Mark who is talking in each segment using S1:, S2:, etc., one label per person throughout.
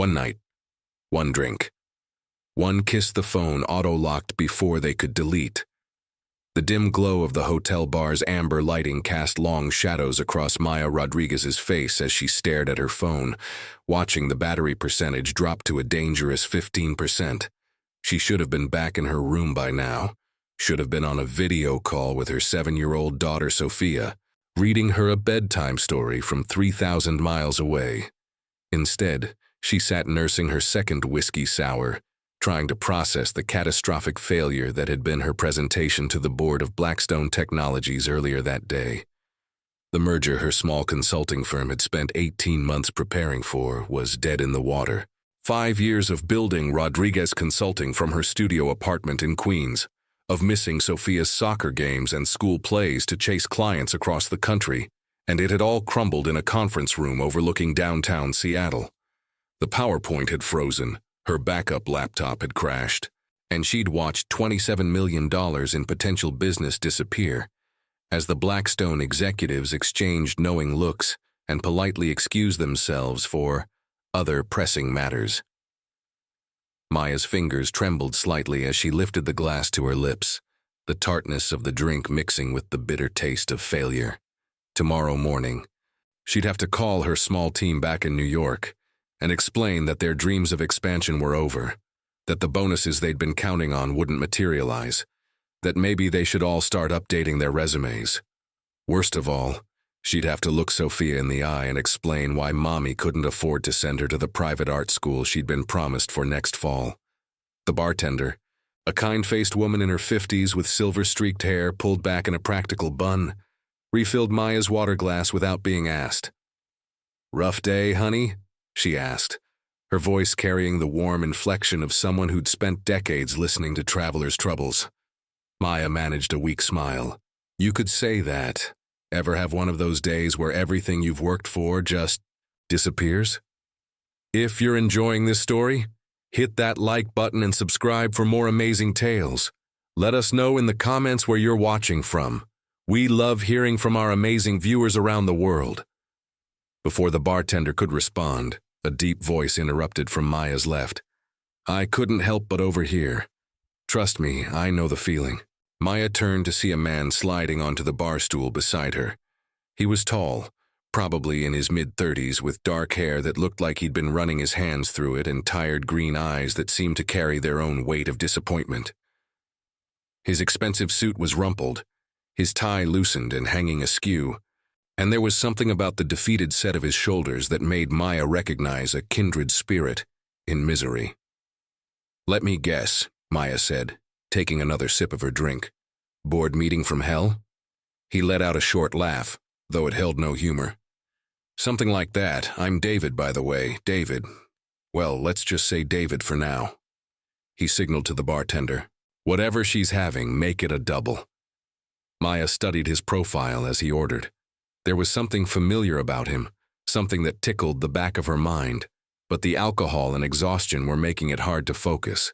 S1: One night, one drink. One kissed the phone auto-locked before they could delete. The dim glow of the hotel bar's amber lighting cast long shadows across Maya Rodriguez's face as she stared at her phone, watching the battery percentage drop to a dangerous 15%. She should have been back in her room by now, should have been on a video call with her 7-year-old daughter Sophia, reading her a bedtime story from 3,000 miles away. Instead, she sat nursing her second whiskey sour, trying to process the catastrophic failure that had been her presentation to the board of Blackstone Technologies earlier that day. The merger her small consulting firm had spent 18 months preparing for was dead in the water. 5 years of building Rodriguez Consulting from her studio apartment in Queens, of missing Sophia's soccer games and school plays to chase clients across the country, and it had all crumbled in a conference room overlooking downtown Seattle. The PowerPoint had frozen, her backup laptop had crashed, and she'd watched $27 million in potential business disappear as the Blackstone executives exchanged knowing looks and politely excused themselves for other pressing matters. Maya's fingers trembled slightly as she lifted the glass to her lips, the tartness of the drink mixing with the bitter taste of failure. Tomorrow morning, she'd have to call her small team back in New York and explain that their dreams of expansion were over, that the bonuses they'd been counting on wouldn't materialize, that maybe they should all start updating their resumes. Worst of all, she'd have to look Sophia in the eye and explain why Mommy couldn't afford to send her to the private art school she'd been promised for next fall. The bartender, a kind-faced woman in her 50s with silver-streaked hair pulled back in a practical bun, refilled Maya's water glass without being asked. "Rough day, honey?" she asked, her voice carrying the warm inflection of someone who'd spent decades listening to travelers' troubles. Maya managed a weak smile. "You could say that. Ever have one of those days where everything you've worked for just disappears? If you're enjoying this story, hit that like button and subscribe for more amazing tales. Let us know in the comments where you're watching from. We love hearing from our amazing viewers around the world." Before the bartender could respond, a deep voice interrupted from Maya's left. "I couldn't help but overhear. Trust me, I know the feeling." Maya turned to see a man sliding onto the bar stool beside her. He was tall, probably in his mid-30s, with dark hair that looked like he'd been running his hands through it and tired green eyes that seemed to carry their own weight of disappointment. His expensive suit was rumpled, his tie loosened and hanging askew, and there was something about the defeated set of his shoulders that made Maya recognize a kindred spirit in misery. "Let me guess," Maya said, taking another sip of her drink. "Board meeting from hell?" He let out a short laugh, though it held no humor. "Something like that. I'm David, by the way, David. Well, let's just say David for now." He signaled to the bartender. "Whatever she's having, make it a double." Maya studied his profile as he ordered. There was something familiar about him, something that tickled the back of her mind, but the alcohol and exhaustion were making it hard to focus.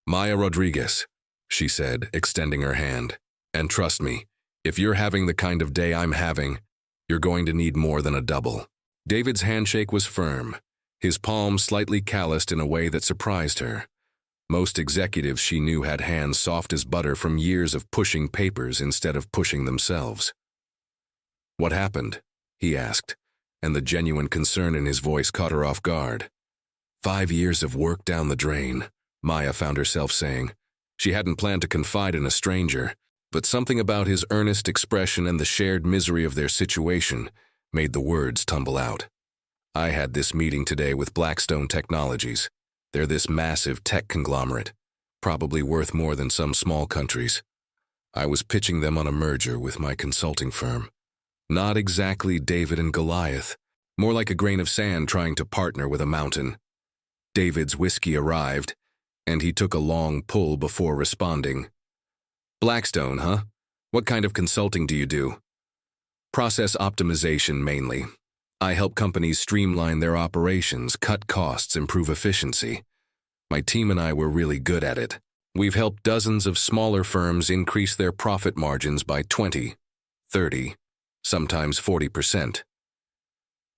S1: "Maya Rodriguez," she said, extending her hand. "And trust me, if you're having the kind of day I'm having, you're going to need more than a double." David's handshake was firm, his palms slightly calloused in a way that surprised her. Most executives she knew had hands soft as butter from years of pushing papers instead of pushing themselves. "What happened?" he asked, and the genuine concern in his voice caught her off guard. 5 years of work down the drain, Maya found herself saying. She hadn't planned to confide in a stranger, but something about his earnest expression and the shared misery of their situation made the words tumble out. "I had this meeting today with Blackstone Technologies. They're this massive tech conglomerate, probably worth more than some small countries. I was pitching them on a merger with my consulting firm. Not exactly David and Goliath, more like a grain of sand trying to partner with a mountain." David's whiskey arrived, and he took a long pull before responding. "Blackstone, huh? What kind of consulting do you do?" "Process optimization mainly. I help companies streamline their operations, cut costs, improve efficiency. My team and I were really good at it. We've helped dozens of smaller firms increase their profit margins by 20, 30, sometimes 40%.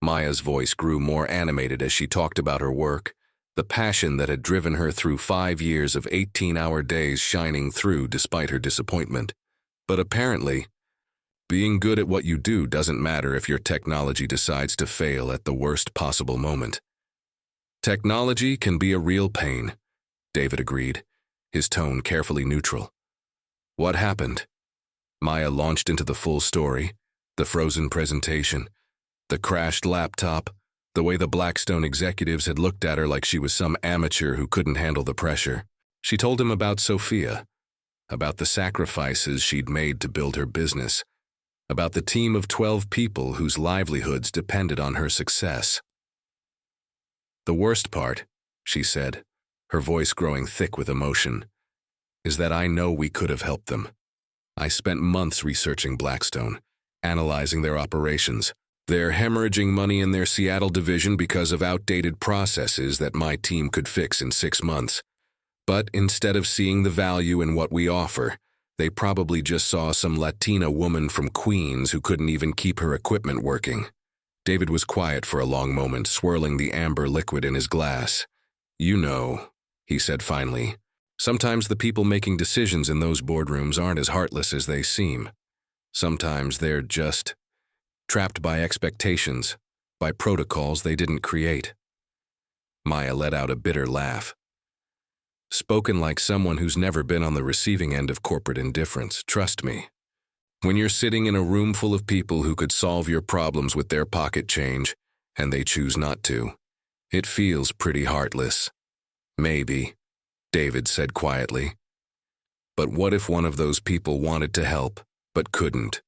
S1: Maya's voice grew more animated as she talked about her work, the passion that had driven her through 5 years of 18-hour days shining through despite her disappointment. But apparently, being good at what you do doesn't matter if your technology decides to fail at the worst possible moment. Technology can be a real pain, David agreed, his tone carefully neutral. What happened? Maya launched into the full story, the frozen presentation, the crashed laptop, the way the Blackstone executives had looked at her like she was some amateur who couldn't handle the pressure. She told him about Sophia, about the sacrifices she'd made to build her business, about the team of 12 people whose livelihoods depended on her success. The worst part, she said, her voice growing thick with emotion, is that I know we could have helped them. I spent months researching Blackstone, analyzing their operations. They're hemorrhaging money in their Seattle division because of outdated processes that my team could fix in 6 months. But instead of seeing the value in what we offer, they probably just saw some Latina woman from Queens who couldn't even keep her equipment working. David was quiet for a long moment, swirling the amber liquid in his glass. You know, he said finally, sometimes the people making decisions in those boardrooms aren't as heartless as they seem. Sometimes they're just trapped by expectations, by protocols they didn't create. Maya let out a bitter laugh. Spoken like someone who's never been on the receiving end of corporate indifference, trust me. When you're sitting in a room full of people who could solve your problems with their pocket change, and they choose not to, it feels pretty heartless. Maybe, David said quietly. But what if one of those people wanted to help, but couldn't?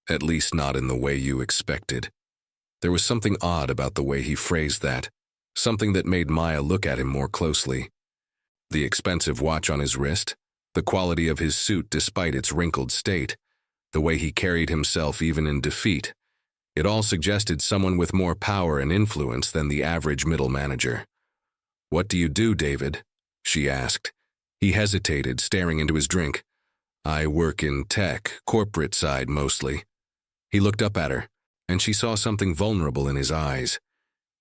S1: At least not in the way you expected. There was something odd about the way he phrased that, something that made Maya look at him more closely. The expensive watch on his wrist, the quality of his suit despite its wrinkled state, the way he carried himself even in defeat. It all suggested someone with more power and influence than the average middle manager. What do you do, David? She asked. He hesitated, staring into his drink. I work in tech, corporate side mostly. He looked up at her, and she saw something vulnerable in his eyes.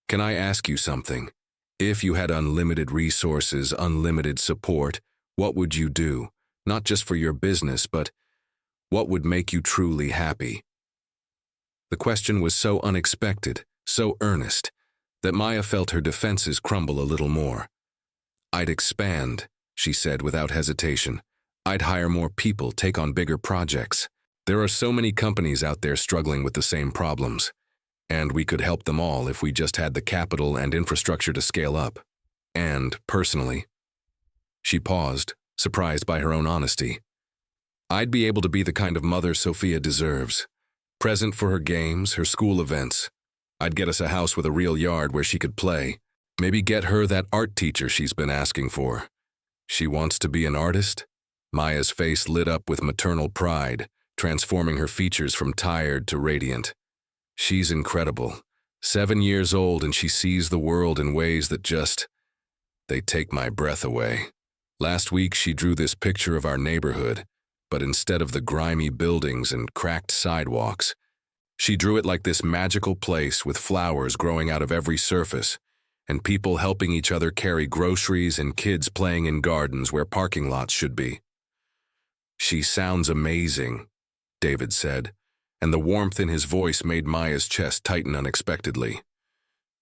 S1: Can I ask you something? If you had unlimited resources, unlimited support, what would you do? Not just for your business, but what would make you truly happy? The question was so unexpected, so earnest, that Maya felt her defenses crumble a little more. I'd expand, she said without hesitation. I'd hire more people, take on bigger projects. There are so many companies out there struggling with the same problems, and we could help them all if we just had the capital and infrastructure to scale up. And, personally, she paused, surprised by her own honesty. I'd be able to be the kind of mother Sophia deserves, present for her games, her school events. I'd get us a house with a real yard where she could play, maybe get her that art teacher she's been asking for. She wants to be an artist? Maya's face lit up with maternal pride, transforming her features from tired to radiant. She's incredible. 7 years old and she sees the world in ways that they take my breath away. Last week she drew this picture of our neighborhood, but instead of the grimy buildings and cracked sidewalks, she drew it like this magical place with flowers growing out of every surface, and people helping each other carry groceries and kids playing in gardens where parking lots should be. She sounds amazing, David said, and the warmth in his voice made Maya's chest tighten unexpectedly.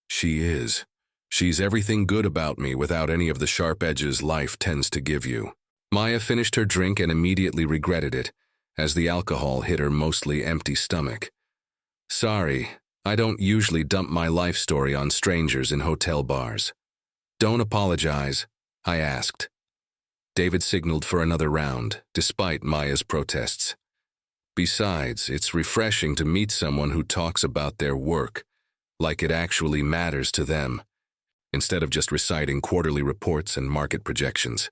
S1: She is. She's everything good about me without any of the sharp edges life tends to give you. Maya finished her drink and immediately regretted it, as the alcohol hit her mostly empty stomach. Sorry, I don't usually dump my life story on strangers in hotel bars. Don't apologize, I asked. David signaled for another round, despite Maya's protests. Besides, it's refreshing to meet someone who talks about their work, like it actually matters to them, instead of just reciting quarterly reports and market projections.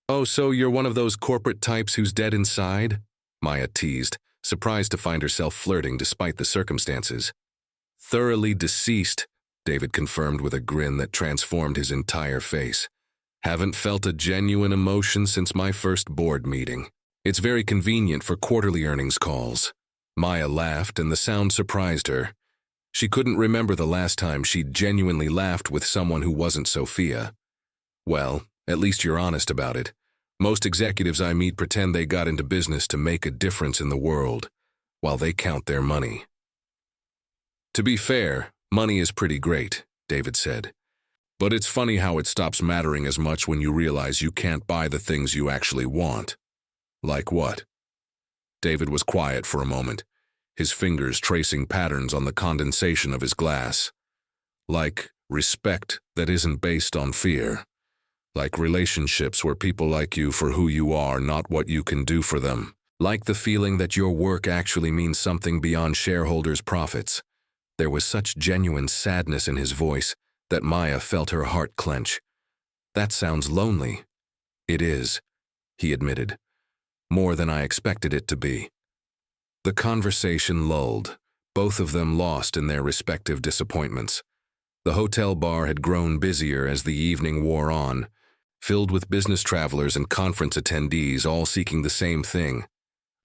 S1: Oh, so you're one of those corporate types who's dead inside? Maya teased, surprised to find herself flirting despite the circumstances. Thoroughly deceased, David confirmed with a grin that transformed his entire face. Haven't felt a genuine emotion since my first board meeting. It's very convenient for quarterly earnings calls. Maya laughed, and the sound surprised her. She couldn't remember the last time she'd genuinely laughed with someone who wasn't Sophia. Well, at least you're honest about it. Most executives I meet pretend they got into business to make a difference in the world, while they count their money. To be fair, money is pretty great, David said. But it's funny how it stops mattering as much when you realize you can't buy the things you actually want. Like what? David was quiet for a moment, his fingers tracing patterns on the condensation of his glass. Like respect that isn't based on fear. Like relationships where people like you for who you are, not what you can do for them. Like the feeling that your work actually means something beyond shareholders' profits. There was such genuine sadness in his voice that Maya felt her heart clench. That sounds lonely. It is, he admitted. More than I expected it to be. The conversation lulled, both of them lost in their respective disappointments. The hotel bar had grown busier as the evening wore on, filled with business travelers and conference attendees all seeking the same thing,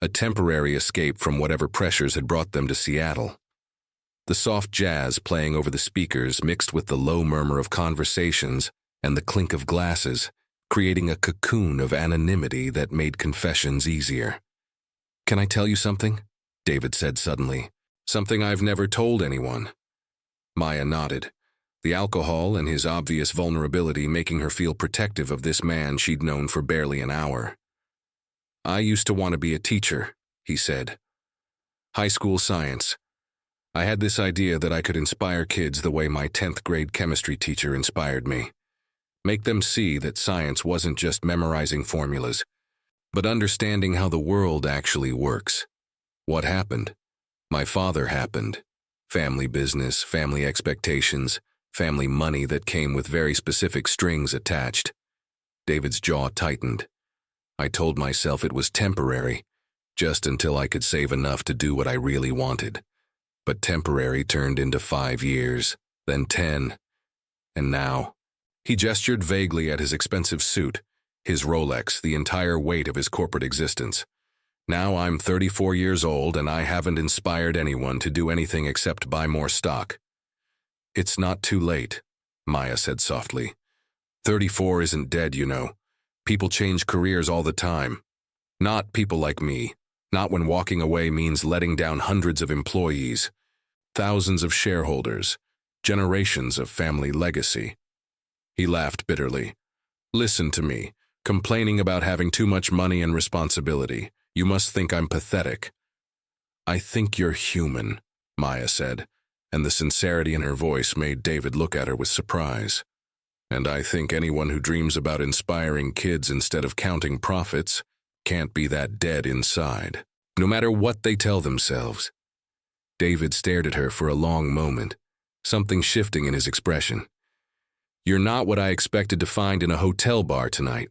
S1: a temporary escape from whatever pressures had brought them to Seattle. The soft jazz playing over the speakers mixed with the low murmur of conversations and the clink of glasses, creating a cocoon of anonymity that made confessions easier. "Can I tell you something?" David said suddenly. "Something I've never told anyone." Maya nodded, the alcohol and his obvious vulnerability making her feel protective of this man she'd known for barely an hour. "I used to want to be a teacher," he said. "High school science. I had this idea that I could inspire kids the way my 10th grade chemistry teacher inspired me. Make them see that science wasn't just memorizing formulas, but understanding how the world actually works. What happened? My father happened. Family business, family expectations, family money that came with very specific strings attached." David's jaw tightened. "I told myself it was temporary, just until I could save enough to do what I really wanted. But temporary turned into 5 years, then 10, and now." He gestured vaguely at his expensive suit, his Rolex, the entire weight of his corporate existence. "Now I'm 34 years old and I haven't inspired anyone to do anything except buy more stock." "It's not too late," Maya said softly. 34 isn't dead, you know. People change careers all the time. Not people like me. Not when walking away means letting down hundreds of employees, thousands of shareholders, generations of family legacy. He laughed bitterly. "Listen to me, complaining about having too much money and responsibility. You must think I'm pathetic." "I think you're human," Maya said, and the sincerity in her voice made David look at her with surprise. "And I think anyone who dreams about inspiring kids instead of counting profits can't be that dead inside, no matter what they tell themselves." David stared at her for a long moment, something shifting in his expression. "You're not what I expected to find in a hotel bar tonight."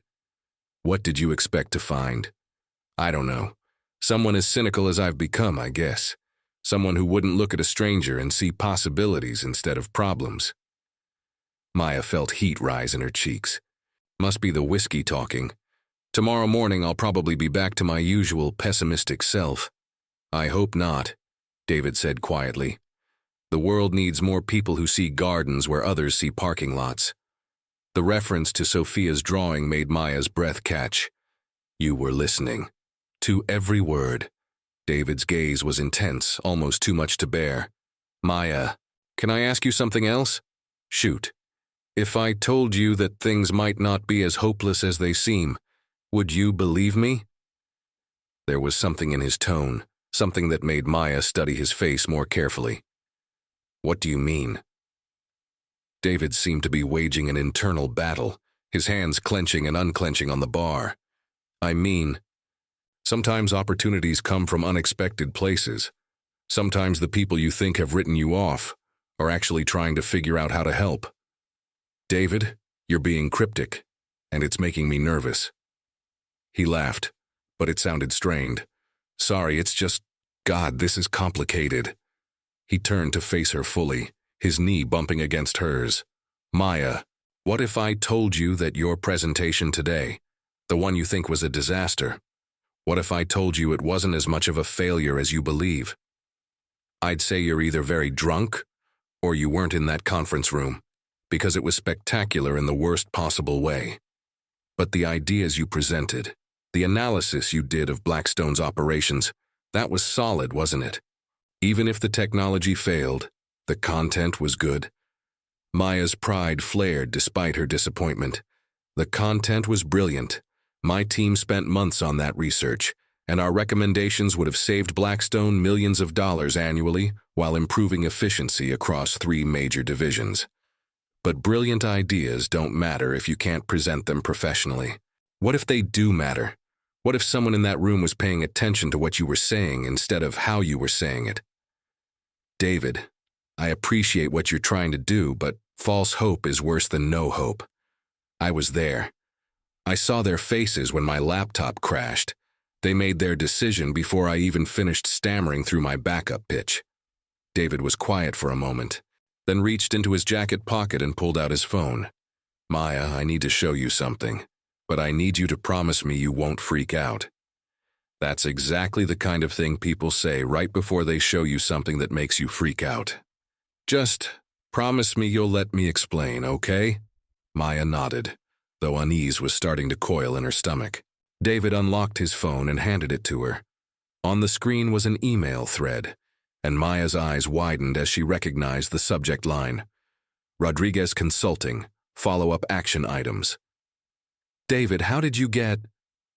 S1: "What did you expect to find?" "I don't know. Someone as cynical as I've become, I guess. Someone who wouldn't look at a stranger and see possibilities instead of problems." Maya felt heat rise in her cheeks. Must be the whiskey talking. "Tomorrow morning I'll probably be back to my usual pessimistic self." "I hope not," David said quietly. "The world needs more people who see gardens where others see parking lots." The reference to Sophia's drawing made Maya's breath catch. "You were listening." To every word. David's gaze was intense, almost too much to bear. "Maya, can I ask you something else?" "Shoot." "If I told you that things might not be as hopeless as they seem, would you believe me?" There was something in his tone, something that made Maya study his face more carefully. "What do you mean?" David seemed to be waging an internal battle, his hands clenching and unclenching on the bar. "I mean, sometimes opportunities come from unexpected places. Sometimes the people you think have written you off are actually trying to figure out how to help." "David, you're being cryptic, and it's making me nervous." He laughed, but it sounded strained. "Sorry, it's just, God, this is complicated." He turned to face her fully, his knee bumping against hers. "Maya, what if I told you that your presentation today, the one you think was a disaster, what if I told you it wasn't as much of a failure as you believe? I'd say you're either very drunk Or you weren't in that conference room, because it was spectacular in the worst possible way. But the ideas you presented, the analysis you did of Blackstone's operations, that was solid, wasn't it? Even if the technology failed, the content was good. Maya's pride flared despite her disappointment. The content was brilliant. My team spent months on that research, and our recommendations would have saved Blackstone millions of dollars annually while improving efficiency across 3 major divisions. But brilliant ideas don't matter if you can't present them professionally. What if they do matter? What if someone in that room was paying attention to what you were saying instead of how you were saying it? David, I appreciate what you're trying to do, but false hope is worse than no hope. I was there. I saw their faces when my laptop crashed. They made their decision before I even finished stammering through my backup pitch. David was quiet for a moment, then reached into his jacket pocket and pulled out his phone. Maya, I need to show you something, but I need you to promise me you won't freak out. That's exactly the kind of thing people say right before they show you something that makes you freak out. Just promise me you'll let me explain, okay? Maya nodded, though unease was starting to coil in her stomach. David unlocked his phone and handed it to her. On the screen was an email thread, and Maya's eyes widened as she recognized the subject line. Rodriguez Consulting, follow-up action items. David, how did you get...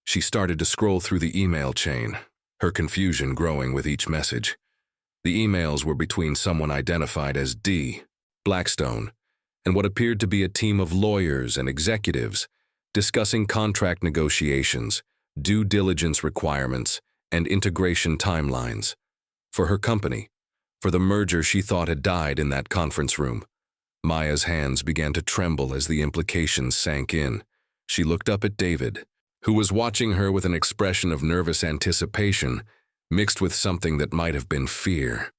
S1: She started to scroll through the email chain, her confusion growing with each message. The emails were between someone identified as D, Blackstone, and what appeared to be a team of lawyers and executives discussing contract negotiations, due diligence requirements, and integration timelines. For her company, for the merger she thought had died in that conference room. Maya's hands began to tremble as the implications sank in. She looked up at David, who was watching her with an expression of nervous anticipation, mixed with something that might have been fear.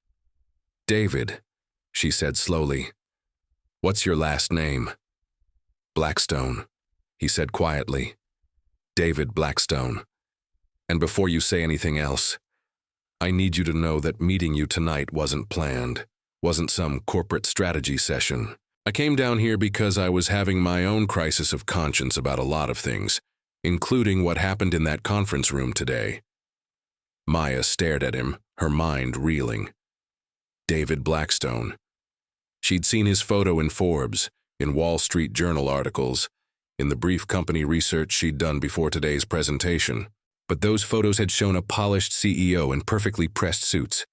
S1: David, she said slowly, what's your last name? Blackstone, he said quietly. David Blackstone. And before you say anything else, I need you to know that meeting you tonight wasn't planned, wasn't some corporate strategy session. I came down here because I was having my own crisis of conscience about a lot of things, including what happened in that conference room today. Maya stared at him, her mind reeling. David Blackstone. She'd seen his photo in Forbes, in Wall Street Journal articles, in the brief company research she'd done before today's presentation. But those photos had shown a polished CEO in perfectly pressed suits,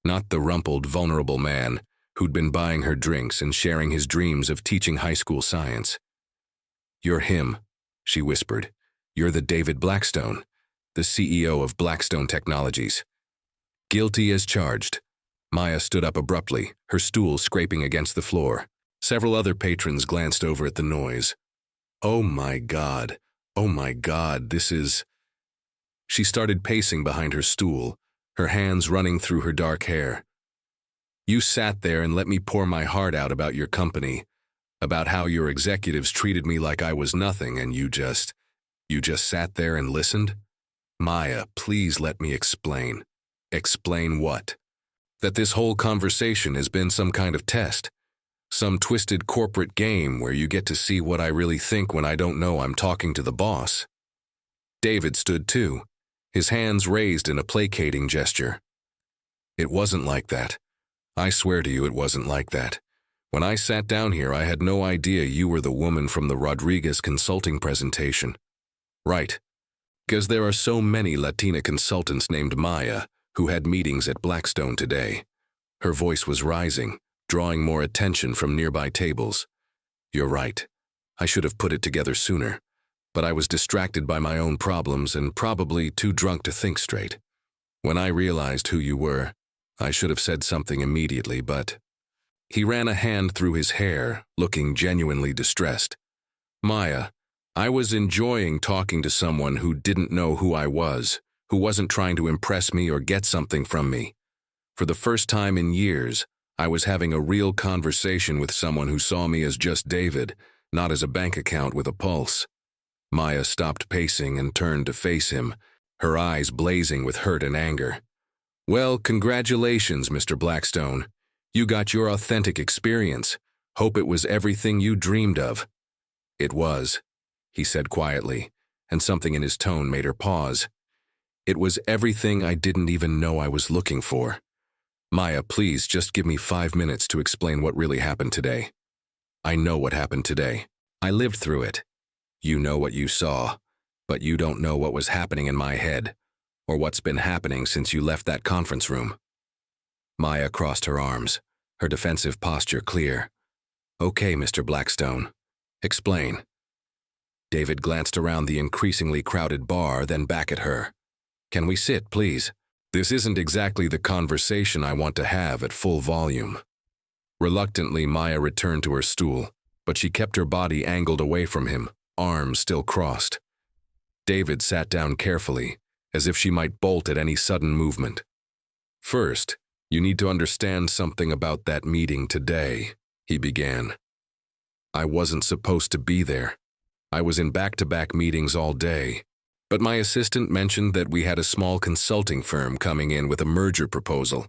S1: not the rumpled, vulnerable man who'd been buying her drinks and sharing his dreams of teaching high school science. You're him, she whispered. You're the David Blackstone, the CEO of Blackstone Technologies. Guilty as charged. Maya stood up abruptly, her stool scraping against the floor. Several other patrons glanced over at the noise. Oh my God, this is... She started pacing behind her stool, her hands running through her dark hair. You sat there and let me pour my heart out about your company, about how your executives treated me like I was nothing, and you just sat there and listened? Maya, please let me explain. Explain what? That this whole conversation has been some kind of test. Some twisted corporate game where you get to see what I really think when I don't know I'm talking to the boss. David stood too, his hands raised in a placating gesture. It wasn't like that. I swear to you it wasn't like that. When I sat down here, I had no idea you were the woman from the Rodriguez Consulting presentation. Right. Because there are so many Latina consultants named Maya who had meetings at Blackstone today. Her voice was rising, drawing more attention from nearby tables. You're right. I should have put it together sooner, but I was distracted by my own problems and probably too drunk to think straight. When I realized who you were, I should have said something immediately, but... He ran a hand through his hair, looking genuinely distressed. Maya, I was enjoying talking to someone who didn't know who I was, who wasn't trying to impress me or get something from me. For the first time in years, I was having a real conversation with someone who saw me as just David, not as a bank account with a pulse. Maya stopped pacing and turned to face him, her eyes blazing with hurt and anger. Well, congratulations, Mr. Blackstone. You got your authentic experience. Hope it was everything you dreamed of. It was, he said quietly, and something in his tone made her pause. It was everything I didn't even know I was looking for. Maya, please just give me 5 minutes to explain what really happened today. I know what happened today. I lived through it. You know what you saw, but you don't know what was happening in my head, or what's been happening since you left that conference room. Maya crossed her arms, her defensive posture clear. Okay, Mr. Blackstone. Explain. David glanced around the increasingly crowded bar, then back at her. Can we sit, please? This isn't exactly the conversation I want to have at full volume. Reluctantly, Maya returned to her stool, but she kept her body angled away from him, arms still crossed. David sat down carefully, as if she might bolt at any sudden movement. First, you need to understand something about that meeting today, he began. I wasn't supposed to be there. I was in back-to-back meetings all day, but my assistant mentioned that we had a small consulting firm coming in with a merger proposal,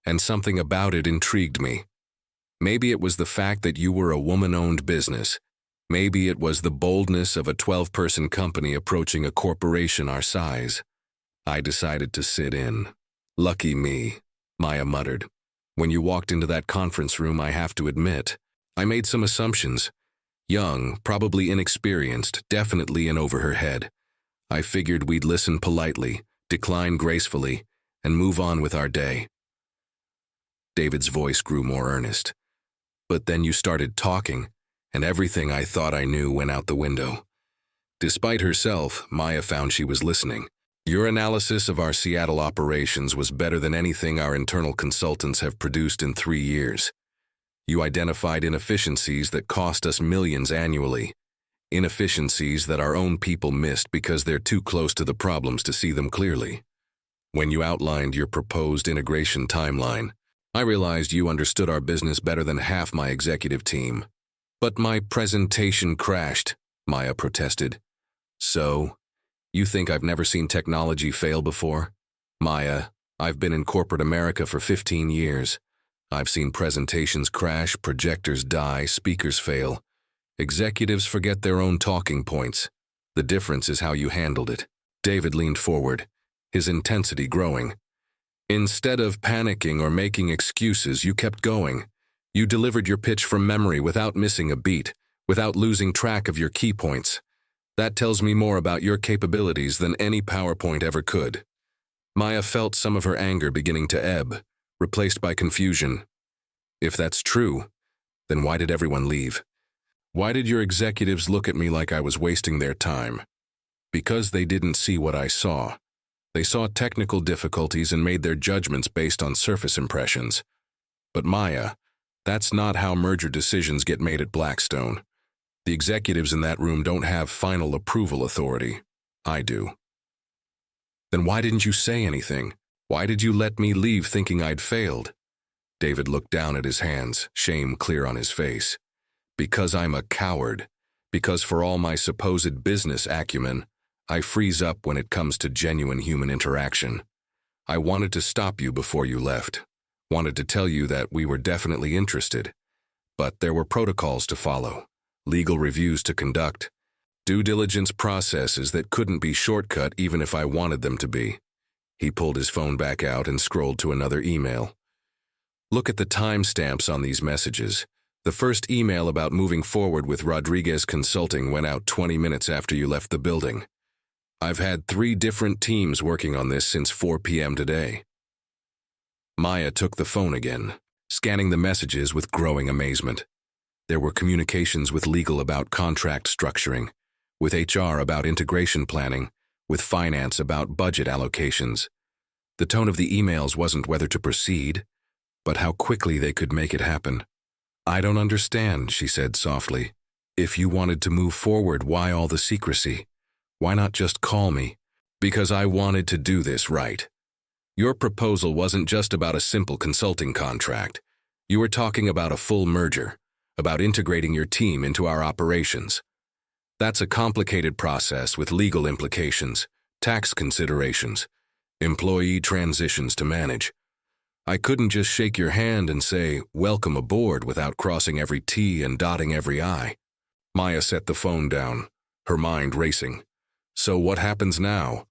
S1: and something about it intrigued me. Maybe it was the fact that you were a woman-owned business. Maybe it was the boldness of a 12-person company approaching a corporation our size. I decided to sit in. Lucky me, Maya muttered. When you walked into that conference room, I have to admit, I made some assumptions. Young, probably inexperienced, definitely in over her head. I figured we'd listen politely, decline gracefully, and move on with our day. David's voice grew more earnest. But then you started talking, and everything I thought I knew went out the window. Despite herself, Maya found she was listening. Your analysis of our Seattle operations was better than anything our internal consultants have produced in 3 years. You identified inefficiencies that cost us millions annually. Inefficiencies that our own people missed because they're too close to the problems to see them clearly. When you outlined your proposed integration timeline, I realized you understood our business better than half my executive team. But my presentation crashed, Maya protested. So, you think I've never seen technology fail before? Maya, I've been in corporate America for 15 years. I've seen presentations crash, projectors die, speakers fail. Executives forget their own talking points. The difference is how you handled it. David leaned forward, his intensity growing. Instead of panicking or making excuses, you kept going. You delivered your pitch from memory without missing a beat, without losing track of your key points. That tells me more about your capabilities than any PowerPoint ever could. Maya felt some of her anger beginning to ebb, replaced by confusion. If that's true, then why did everyone leave? Why did your executives look at me like I was wasting their time? Because they didn't see what I saw. They saw technical difficulties and made their judgments based on surface impressions. But Maya, that's not how merger decisions get made at Blackstone. The executives in that room don't have final approval authority. I do. Then why didn't you say anything? Why did you let me leave thinking I'd failed? David looked down at his hands, shame clear on his face. Because I'm a coward. Because for all my supposed business acumen, I freeze up when it comes to genuine human interaction. I wanted to stop you before you left. Wanted to tell you that we were definitely interested. But there were protocols to follow, legal reviews to conduct, due diligence processes that couldn't be shortcut even if I wanted them to be. He pulled his phone back out and scrolled to another email. Look at the timestamps on these messages. The first email about moving forward with Rodriguez Consulting went out 20 minutes after you left the building. I've had 3 different teams working on this since 4 p.m. today. Maya took the phone again, scanning the messages with growing amazement. There were communications with legal about contract structuring, with HR about integration planning, with finance about budget allocations. The tone of the emails wasn't whether to proceed, but how quickly they could make it happen. I don't understand, she said softly. If you wanted to move forward, why all the secrecy? Why not just call me? Because I wanted to do this right. Your proposal wasn't just about a simple consulting contract. You were talking about a full merger, about integrating your team into our operations. That's a complicated process with legal implications, tax considerations, employee transitions to manage. I couldn't just shake your hand and say, "Welcome aboard," without crossing every T and dotting every I. Maya set the phone down, her mind racing. So what happens now?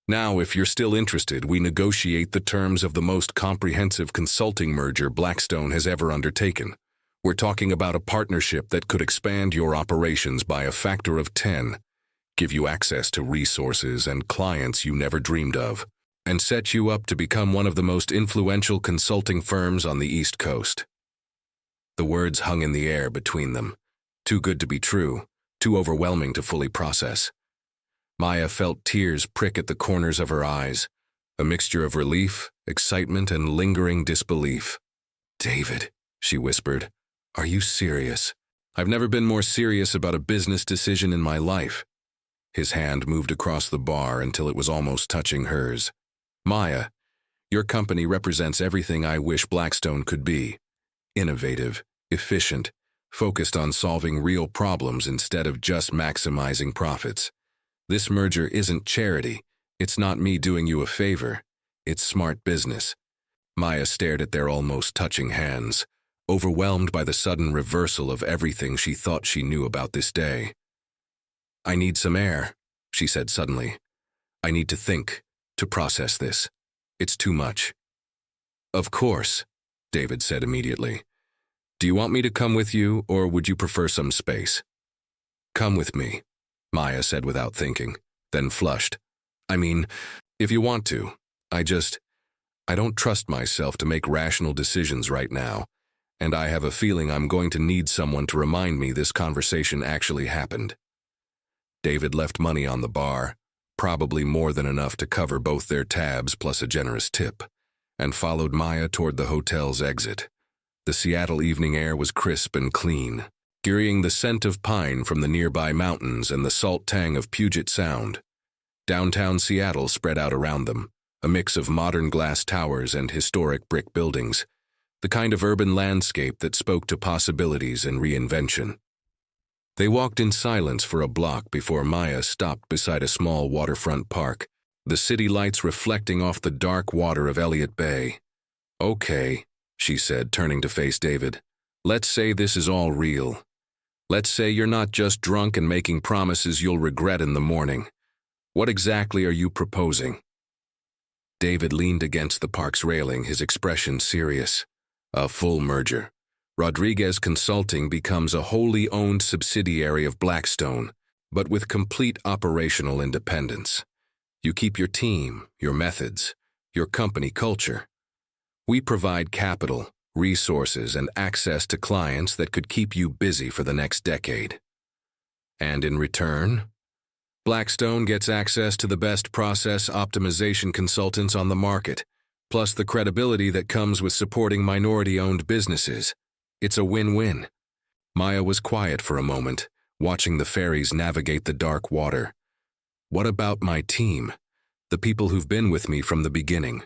S1: Now, if you're still interested, we negotiate the terms of the most comprehensive consulting merger Blackstone has ever undertaken. We're talking about a partnership that could expand your operations by a factor of 10, give you access to resources and clients you never dreamed of, and set you up to become one of the most influential consulting firms on the East Coast. The words hung in the air between them. Too good to be true, too overwhelming to fully process. Maya felt tears prick at the corners of her eyes, a mixture of relief, excitement, and lingering disbelief. "David," she whispered, "are you serious? I've never been more serious about a business decision in my life." His hand moved across the bar until it was almost touching hers. "Maya, your company represents everything I wish Blackstone could be. Innovative, efficient, focused on solving real problems instead of just maximizing profits. This merger isn't charity. It's not me doing you a favor. It's smart business." Maya stared at their almost touching hands, overwhelmed by the sudden reversal of everything she thought she knew about this day. "I need some air," she said suddenly. "I need to think, to process this. It's too much." "Of course," David said immediately. "Do you want me to come with you, or would you prefer some space?" "Come with me," Maya said without thinking, then flushed. "I mean, if you want to. I don't trust myself to make rational decisions right now, and I have a feeling I'm going to need someone to remind me this conversation actually happened." David left money on the bar, probably more than enough to cover both their tabs plus a generous tip, and followed Maya toward the hotel's exit. The Seattle evening air was crisp and clean, carrying the scent of pine from the nearby mountains and the salt tang of Puget Sound. Downtown Seattle spread out around them, a mix of modern glass towers and historic brick buildings, the kind of urban landscape that spoke to possibilities and reinvention. They walked in silence for a block before Maya stopped beside a small waterfront park, the city lights reflecting off the dark water of Elliott Bay. "Okay," she said, turning to face David. "Let's say this is all real. Let's say you're not just drunk and making promises you'll regret in the morning. What exactly are you proposing?" David leaned against the park's railing, his expression serious. "A full merger. Rodriguez Consulting becomes a wholly owned subsidiary of Blackstone, but with complete operational independence. You keep your team, your methods, your company culture. We provide capital, resources, and access to clients that could keep you busy for the next decade. And in return, Blackstone gets access to the best process optimization consultants on the market, plus the credibility that comes with supporting minority-owned businesses. It's a win-win." Maya was quiet for a moment, watching the ferries navigate the dark water. "What about my team, the people who've been with me from the beginning?"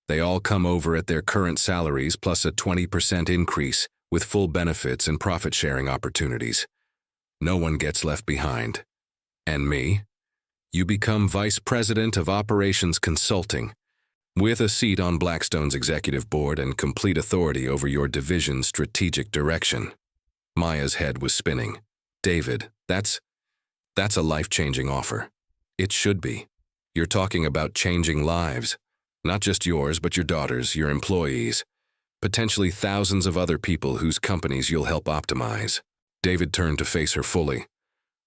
S1: "They all come over at their current salaries plus a 20% increase, with full benefits and profit-sharing opportunities. No one gets left behind. And me? You become Vice President of Operations Consulting, with a seat on Blackstone's executive board and complete authority over your division's strategic direction." Maya's head was spinning. "David, that's a life-changing offer. It should be. You're talking about changing lives. Not just yours, but your daughter's, your employees, potentially thousands of other people whose companies you'll help optimize." David turned to face her fully.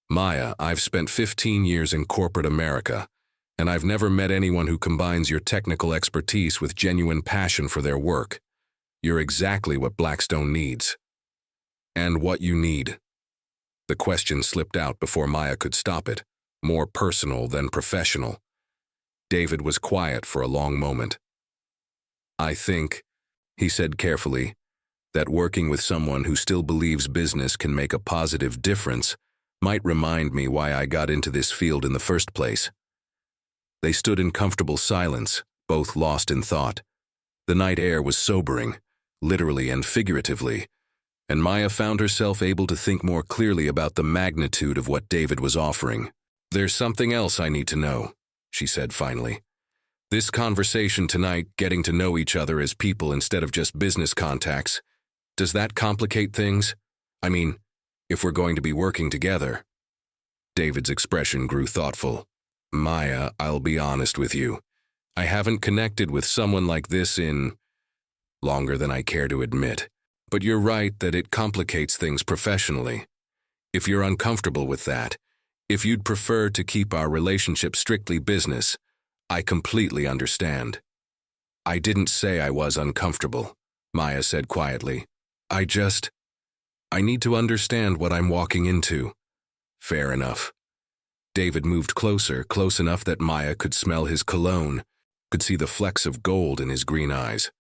S1: "Maya, I've spent 15 years in corporate America, and I've never met anyone who combines your technical expertise with genuine passion for their work. You're exactly what Blackstone needs." "And what you need?" The question slipped out before Maya could stop it, more personal than professional. David was quiet for a long moment. "I think," he said carefully, "that working with someone who still believes business can make a positive difference might remind me why I got into this field in the first place." They stood in comfortable silence, both lost in thought. The night air was sobering, literally and figuratively, and Maya found herself able to think more clearly about the magnitude of what David was offering. "There's something else I need to know," she said finally. This conversation tonight, getting to know each other as people instead of just business contacts, does that complicate things? I mean, if we're going to be working together. David's expression grew thoughtful. Maya, I'll be honest with you. I haven't connected with someone like this in longer than I care to admit. But you're right that it complicates things professionally. If you're uncomfortable with that, if you'd prefer to keep our relationship strictly business, I completely understand. I didn't say I was uncomfortable, Maya said quietly. I need to understand what I'm walking into. Fair enough. David moved closer, close enough that Maya could smell his cologne, could see the flecks of gold in his green eyes.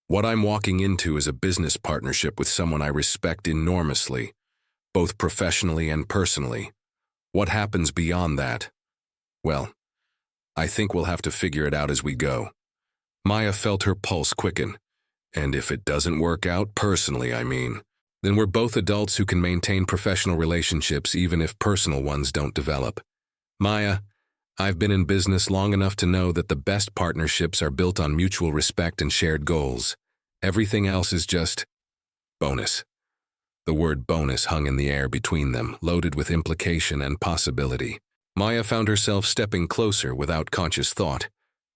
S1: What I'm walking into is a business partnership with someone I respect enormously, both professionally and personally. What happens beyond that? Well, I think we'll have to figure it out as we go. Maya felt her pulse quicken. And if it doesn't work out, personally, I mean, then we're both adults who can maintain professional relationships even if personal ones don't develop. Maya, I've been in business long enough to know that the best partnerships are built on mutual respect and shared goals. Everything else is just bonus. The word bonus hung in the air between them, loaded with implication and possibility. Maya found herself stepping closer without conscious thought,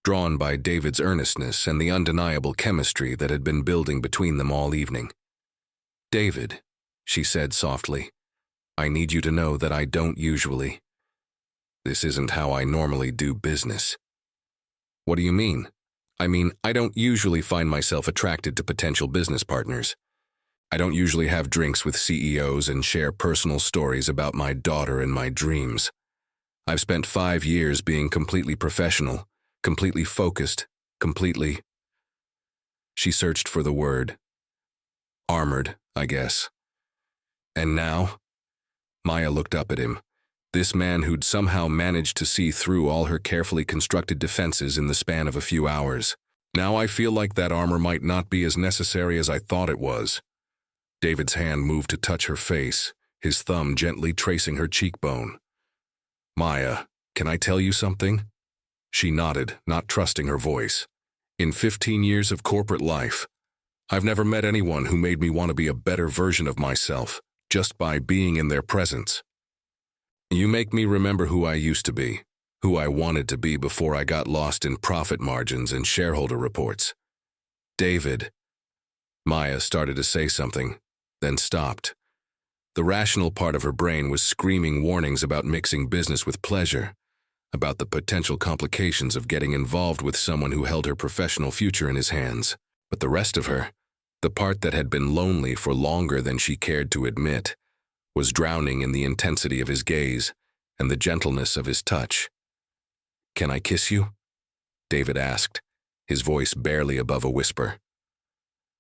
S1: drawn by David's earnestness and the undeniable chemistry that had been building between them all evening. David, she said softly, I need you to know that I don't usually. This isn't how I normally do business. What do you mean? I mean, I don't usually find myself attracted to potential business partners. I don't usually have drinks with CEOs and share personal stories about my daughter and my dreams. I've spent 5 years being completely professional, completely focused, completely... She searched for the word. Armored, I guess. And now? Maya looked up at him. This man who'd somehow managed to see through all her carefully constructed defenses in the span of a few hours. Now I feel like that armor might not be as necessary as I thought it was. David's hand moved to touch her face, his thumb gently tracing her cheekbone. Maya, can I tell you something? She nodded, not trusting her voice. In 15 years of corporate life, I've never met anyone who made me want to be a better version of myself, just by being in their presence. You make me remember who I used to be, who I wanted to be before I got lost in profit margins and shareholder reports. David. Maya started to say something, then stopped. The rational part of her brain was screaming warnings about mixing business with pleasure, about the potential complications of getting involved with someone who held her professional future in his hands. But the rest of her, the part that had been lonely for longer than she cared to admit, was drowning in the intensity of his gaze and the gentleness of his touch. Can I kiss you? David asked, his voice barely above a whisper.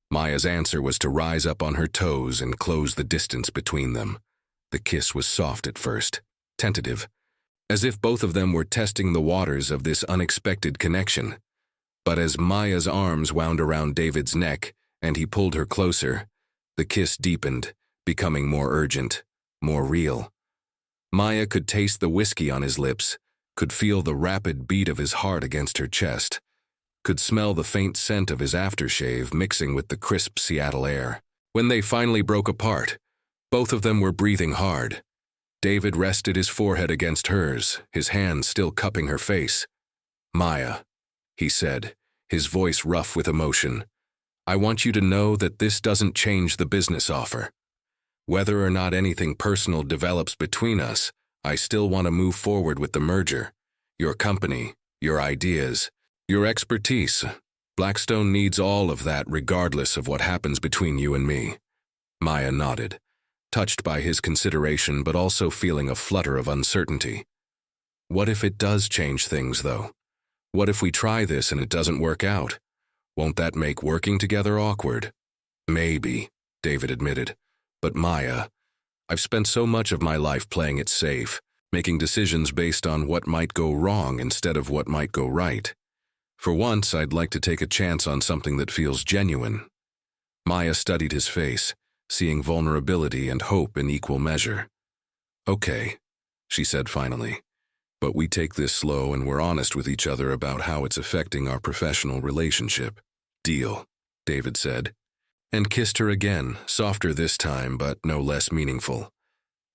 S1: Maya's answer was to rise up on her toes and close the distance between them. The kiss was soft at first, tentative, as if both of them were testing the waters of this unexpected connection. But as Maya's arms wound around David's neck and he pulled her closer, the kiss deepened, becoming more urgent, more real. Maya could taste the whiskey on his lips, could feel the rapid beat of his heart against her chest, could smell the faint scent of his aftershave mixing with the crisp Seattle air. When they finally broke apart, both of them were breathing hard. David rested his forehead against hers, his hand still cupping her face. Maya, he said, his voice rough with emotion, I want you to know that this doesn't change the business offer. Whether or not anything personal develops between us, I still want to move forward with the merger. Your company, your ideas, your expertise. Blackstone needs all of that regardless of what happens between you and me. Maya nodded, touched by his consideration but also feeling a flutter of uncertainty. What if it does change things, though? What if we try this and it doesn't work out? Won't that make working together awkward? Maybe, David admitted. But Maya, I've spent so much of my life playing it safe, making decisions based on what might go wrong instead of what might go right. For once, I'd like to take a chance on something that feels genuine. Maya studied his face, seeing vulnerability and hope in equal measure. Okay, she said finally. but we take this slow and we're honest with each other about how it's affecting our professional relationship. Deal, David said, and kissed her again, softer this time but no less meaningful.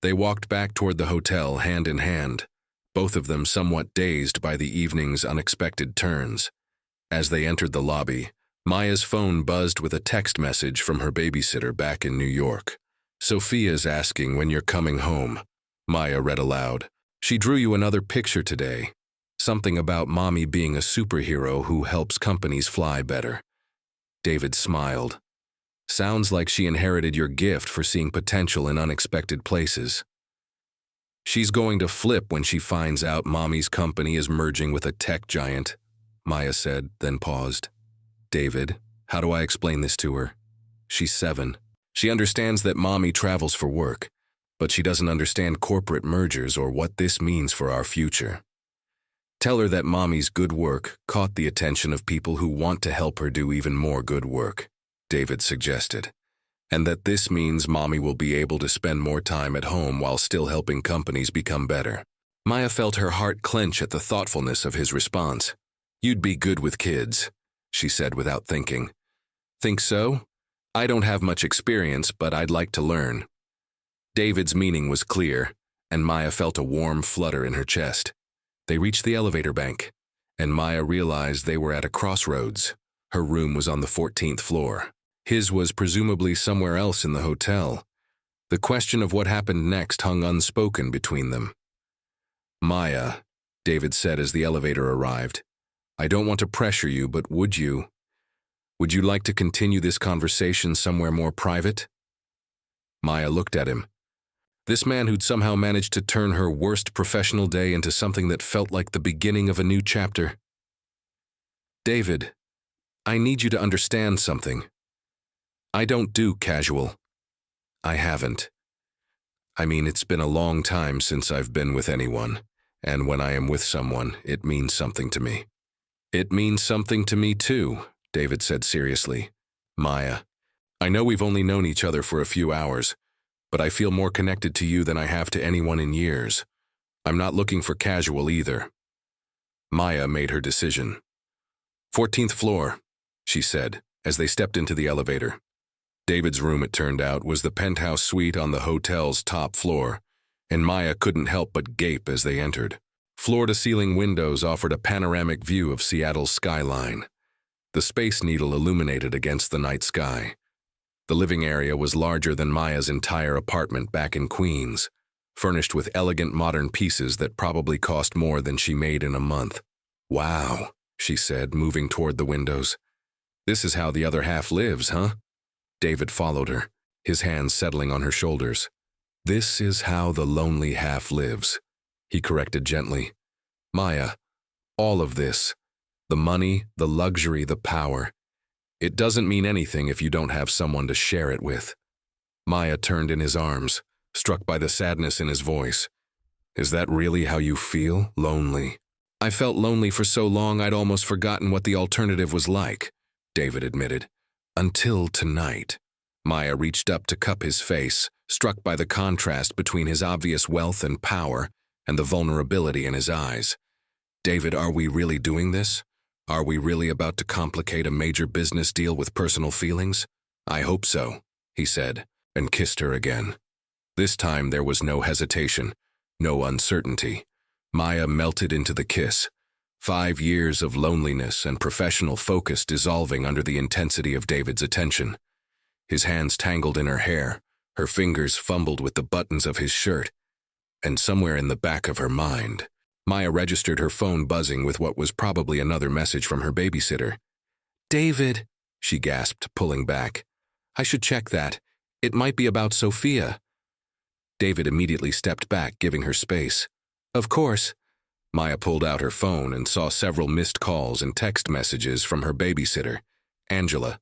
S1: They walked back toward the hotel hand in hand, both of them somewhat dazed by the evening's unexpected turns. As they entered the lobby, Maya's phone buzzed with a text message from her babysitter back in New York. "Sophia's asking when you're coming home," Maya read aloud. "She drew you another picture today. Something about mommy being a superhero who helps companies fly better." David smiled. "Sounds like she inherited your gift for seeing potential in unexpected places." "She's going to flip when she finds out mommy's company is merging with a tech giant," Maya said, then paused. "David, how do I explain this to her? She's 7. She understands that mommy travels for work, but she doesn't understand corporate mergers or what this means for our future. Tell her that mommy's good work caught the attention of people who want to help her do even more good work," David suggested, "and that this means mommy will be able to spend more time at home while still helping companies become better." Maya felt her heart clench at the thoughtfulness of his response. "You'd be good with kids," she said without thinking. "Think so? I don't have much experience, but I'd like to learn." David's meaning was clear, and Maya felt a warm flutter in her chest. They reached the elevator bank, and Maya realized they were at a crossroads. Her room was on the 14th floor. His was presumably somewhere else in the hotel. The question of what happened next hung unspoken between them. "Maya," David said as the elevator arrived, "I don't want to pressure you, but would you like to continue this conversation somewhere more private?" Maya looked at him. This man who'd somehow managed to turn her worst professional day into something that felt like the beginning of a new chapter. "David, I need you to understand something. I don't do casual. I haven't. I mean, it's been a long time since I've been with anyone, and when I am with someone, it means something to me." "It means something to me too," David said seriously. "Maya, I know we've only known each other for a few hours, but I feel more connected to you than I have to anyone in years. I'm not looking for casual either." Maya made her decision. "14th floor," she said, as they stepped into the elevator. David's room, it turned out, was the penthouse suite on the hotel's top floor, and Maya couldn't help but gape as they entered. Floor-to-ceiling windows offered a panoramic view of Seattle's skyline. The Space Needle illuminated against the night sky. The living area was larger than Maya's entire apartment back in Queens, furnished with elegant modern pieces that probably cost more than she made in a month. "Wow," she said, moving toward the windows. "This is how the other half lives, huh?" David followed her, his hands settling on her shoulders. "This is how the lonely half lives," he corrected gently. "Maya, all of this, the money, the luxury, the power, it doesn't mean anything if you don't have someone to share it with." Maya turned in his arms, struck by the sadness in his voice. "Is that really how you feel, lonely?" "I felt lonely for so long I'd almost forgotten what the alternative was like," David admitted. "Until tonight." Maya reached up to cup his face, struck by the contrast between his obvious wealth and power and the vulnerability in his eyes. "David, are we really doing this? Are we really about to complicate a major business deal with personal feelings?" "I hope so," he said, and kissed her again. This time there was no hesitation, no uncertainty. Maya melted into the kiss, 5 years of loneliness and professional focus dissolving under the intensity of David's attention. His hands tangled in her hair, her fingers fumbled with the buttons of his shirt, and somewhere in the back of her mind, Maya registered her phone buzzing with what was probably another message from her babysitter. "David," she gasped, pulling back. "I should check that. It might be about Sophia." David immediately stepped back, giving her space. "Of course." Maya pulled out her phone and saw several missed calls and text messages from her babysitter, Angela.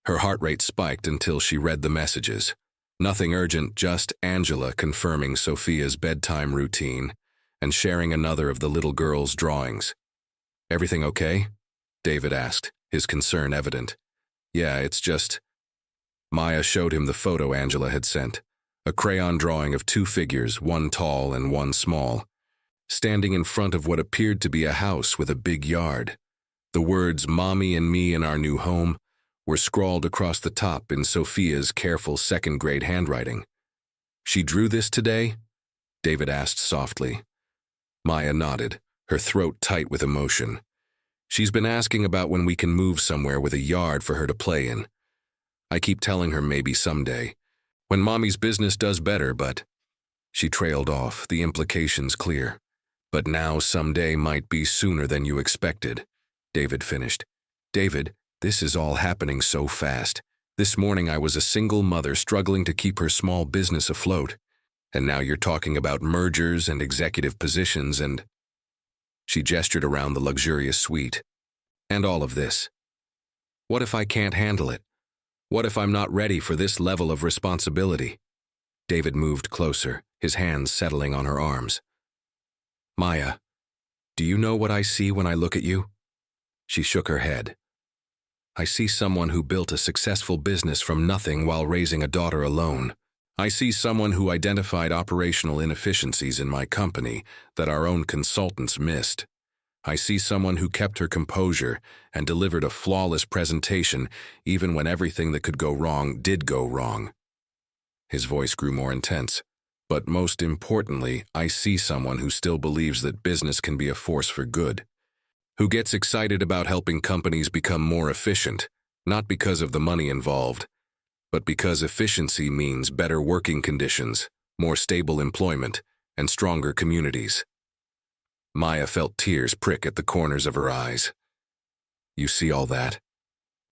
S1: Her heart rate spiked until she read the messages. Nothing urgent, just Angela confirming Sophia's bedtime routine and sharing another of the little girl's drawings. "Everything okay?" David asked, his concern evident. "Yeah, it's just..." Maya showed him the photo Angela had sent, a crayon drawing of 2 figures, one tall and one small. standing in front of what appeared to be a house with a big yard. The words "Mommy and me in our new home" were scrawled across the top in Sophia's careful second-grade handwriting. "She drew this today?" David asked softly. Maya nodded, her throat tight with emotion. "She's been asking about when we can move somewhere with a yard for her to play in. I keep telling her maybe someday, when Mommy's business does better, but—" She trailed off, the implications clear. "But now someday might be sooner than you expected," David finished. "David, this is all happening so fast. This morning I was a single mother struggling to keep her small business afloat. And now you're talking about mergers and executive positions and—" She gestured around the luxurious suite. "And all of this. What if I can't handle it? What if I'm not ready for this level of responsibility?" David moved closer, his hands settling on her arms. "Maya, do you know what I see when I look at you?" She shook her head. "I see someone who built a successful business from nothing while raising a daughter alone. I see someone who identified operational inefficiencies in my company that our own consultants missed. I see someone who kept her composure and delivered a flawless presentation even when everything that could go wrong did go wrong." His voice grew more intense. "But most importantly, I see someone who still believes that business can be a force for good, who gets excited about helping companies become more efficient, not because of the money involved, but because efficiency means better working conditions, more stable employment, and stronger communities." Maya felt tears prick at the corners of her eyes. "You see all that?"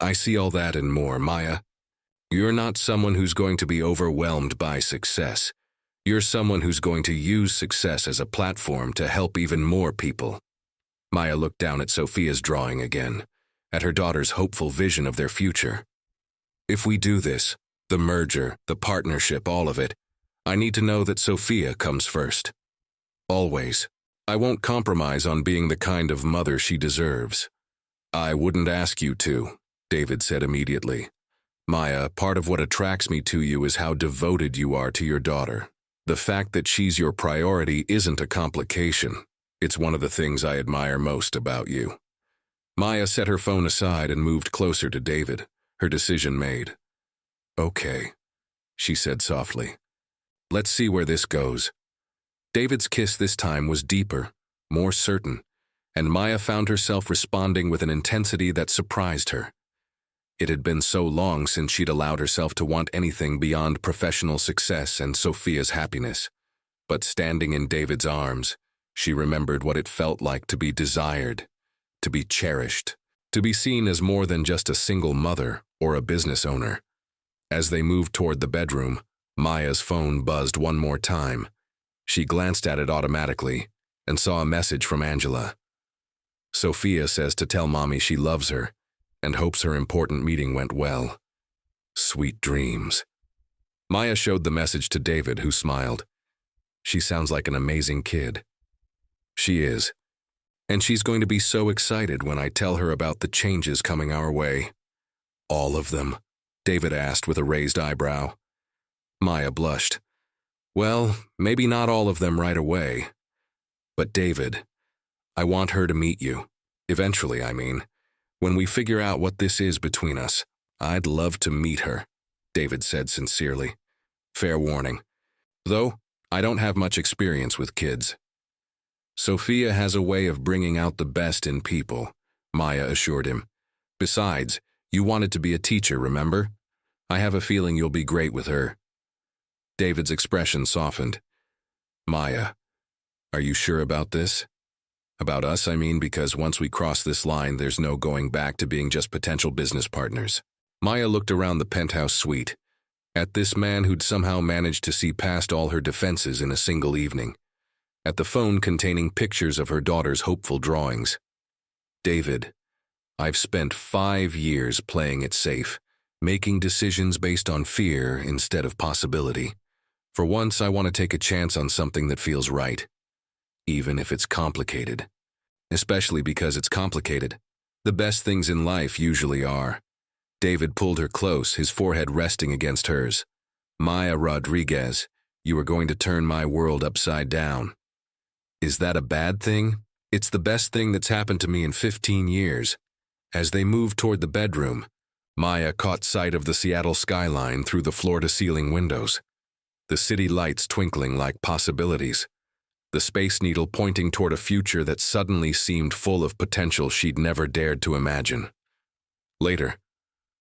S1: "I see all that and more, Maya. You're not someone who's going to be overwhelmed by success. You're someone who's going to use success as a platform to help even more people." Maya looked down at Sophia's drawing again, at her daughter's hopeful vision of their future. "If we do this, the merger, the partnership, all of it, I need to know that Sophia comes first. Always. I won't compromise on being the kind of mother she deserves." "I wouldn't ask you to," David said immediately. "Maya, part of what attracts me to you is how devoted you are to your daughter. The fact that she's your priority isn't a complication. It's one of the things I admire most about you." Maya set her phone aside and moved closer to David, her decision made. "Okay," she said softly. "Let's see where this goes." David's kiss this time was deeper, more certain, and Maya found herself responding with an intensity that surprised her. It had been so long since she'd allowed herself to want anything beyond professional success and Sophia's happiness. But standing in David's arms, she remembered what it felt like to be desired, to be cherished, to be seen as more than just a single mother or a business owner. As they moved toward the bedroom, Maya's phone buzzed one more time. She glanced at it automatically and saw a message from Angela. "Sophia says to tell Mommy she loves her and hopes her important meeting went well. Sweet dreams." Maya showed the message to David, who smiled. "She sounds like an amazing kid." "She is. And she's going to be so excited when I tell her about the changes coming our way." "All of them?" David asked with a raised eyebrow. Maya blushed. "Well, maybe not all of them right away. But David, I want her to meet you. Eventually, I mean. When we figure out what this is between us, I'd love to meet her," David said sincerely. "Fair warning. Though, I don't have much experience with kids." "Sophia has a way of bringing out the best in people," Maya assured him. "Besides, you wanted to be a teacher, remember? I have a feeling you'll be great with her." David's expression softened. "Maya, are you sure about this? About us, I mean, because once we cross this line, there's no going back to being just potential business partners." Maya looked around the penthouse suite, at this man who'd somehow managed to see past all her defenses in a single evening, at the phone containing pictures of her daughter's hopeful drawings. "David, I've spent 5 years playing it safe, making decisions based on fear instead of possibility. For once, I want to take a chance on something that feels right, even if it's complicated. Especially because it's complicated. The best things in life usually are." David pulled her close, his forehead resting against hers. "Maya Rodriguez, you are going to turn my world upside down." Is that a bad thing? It's the best thing that's happened to me in 15 years. As they moved toward the bedroom, Maya caught sight of the Seattle skyline through the floor-to-ceiling windows, the city lights twinkling like possibilities, the Space Needle pointing toward a future that suddenly seemed full of potential she'd never dared to imagine. Later,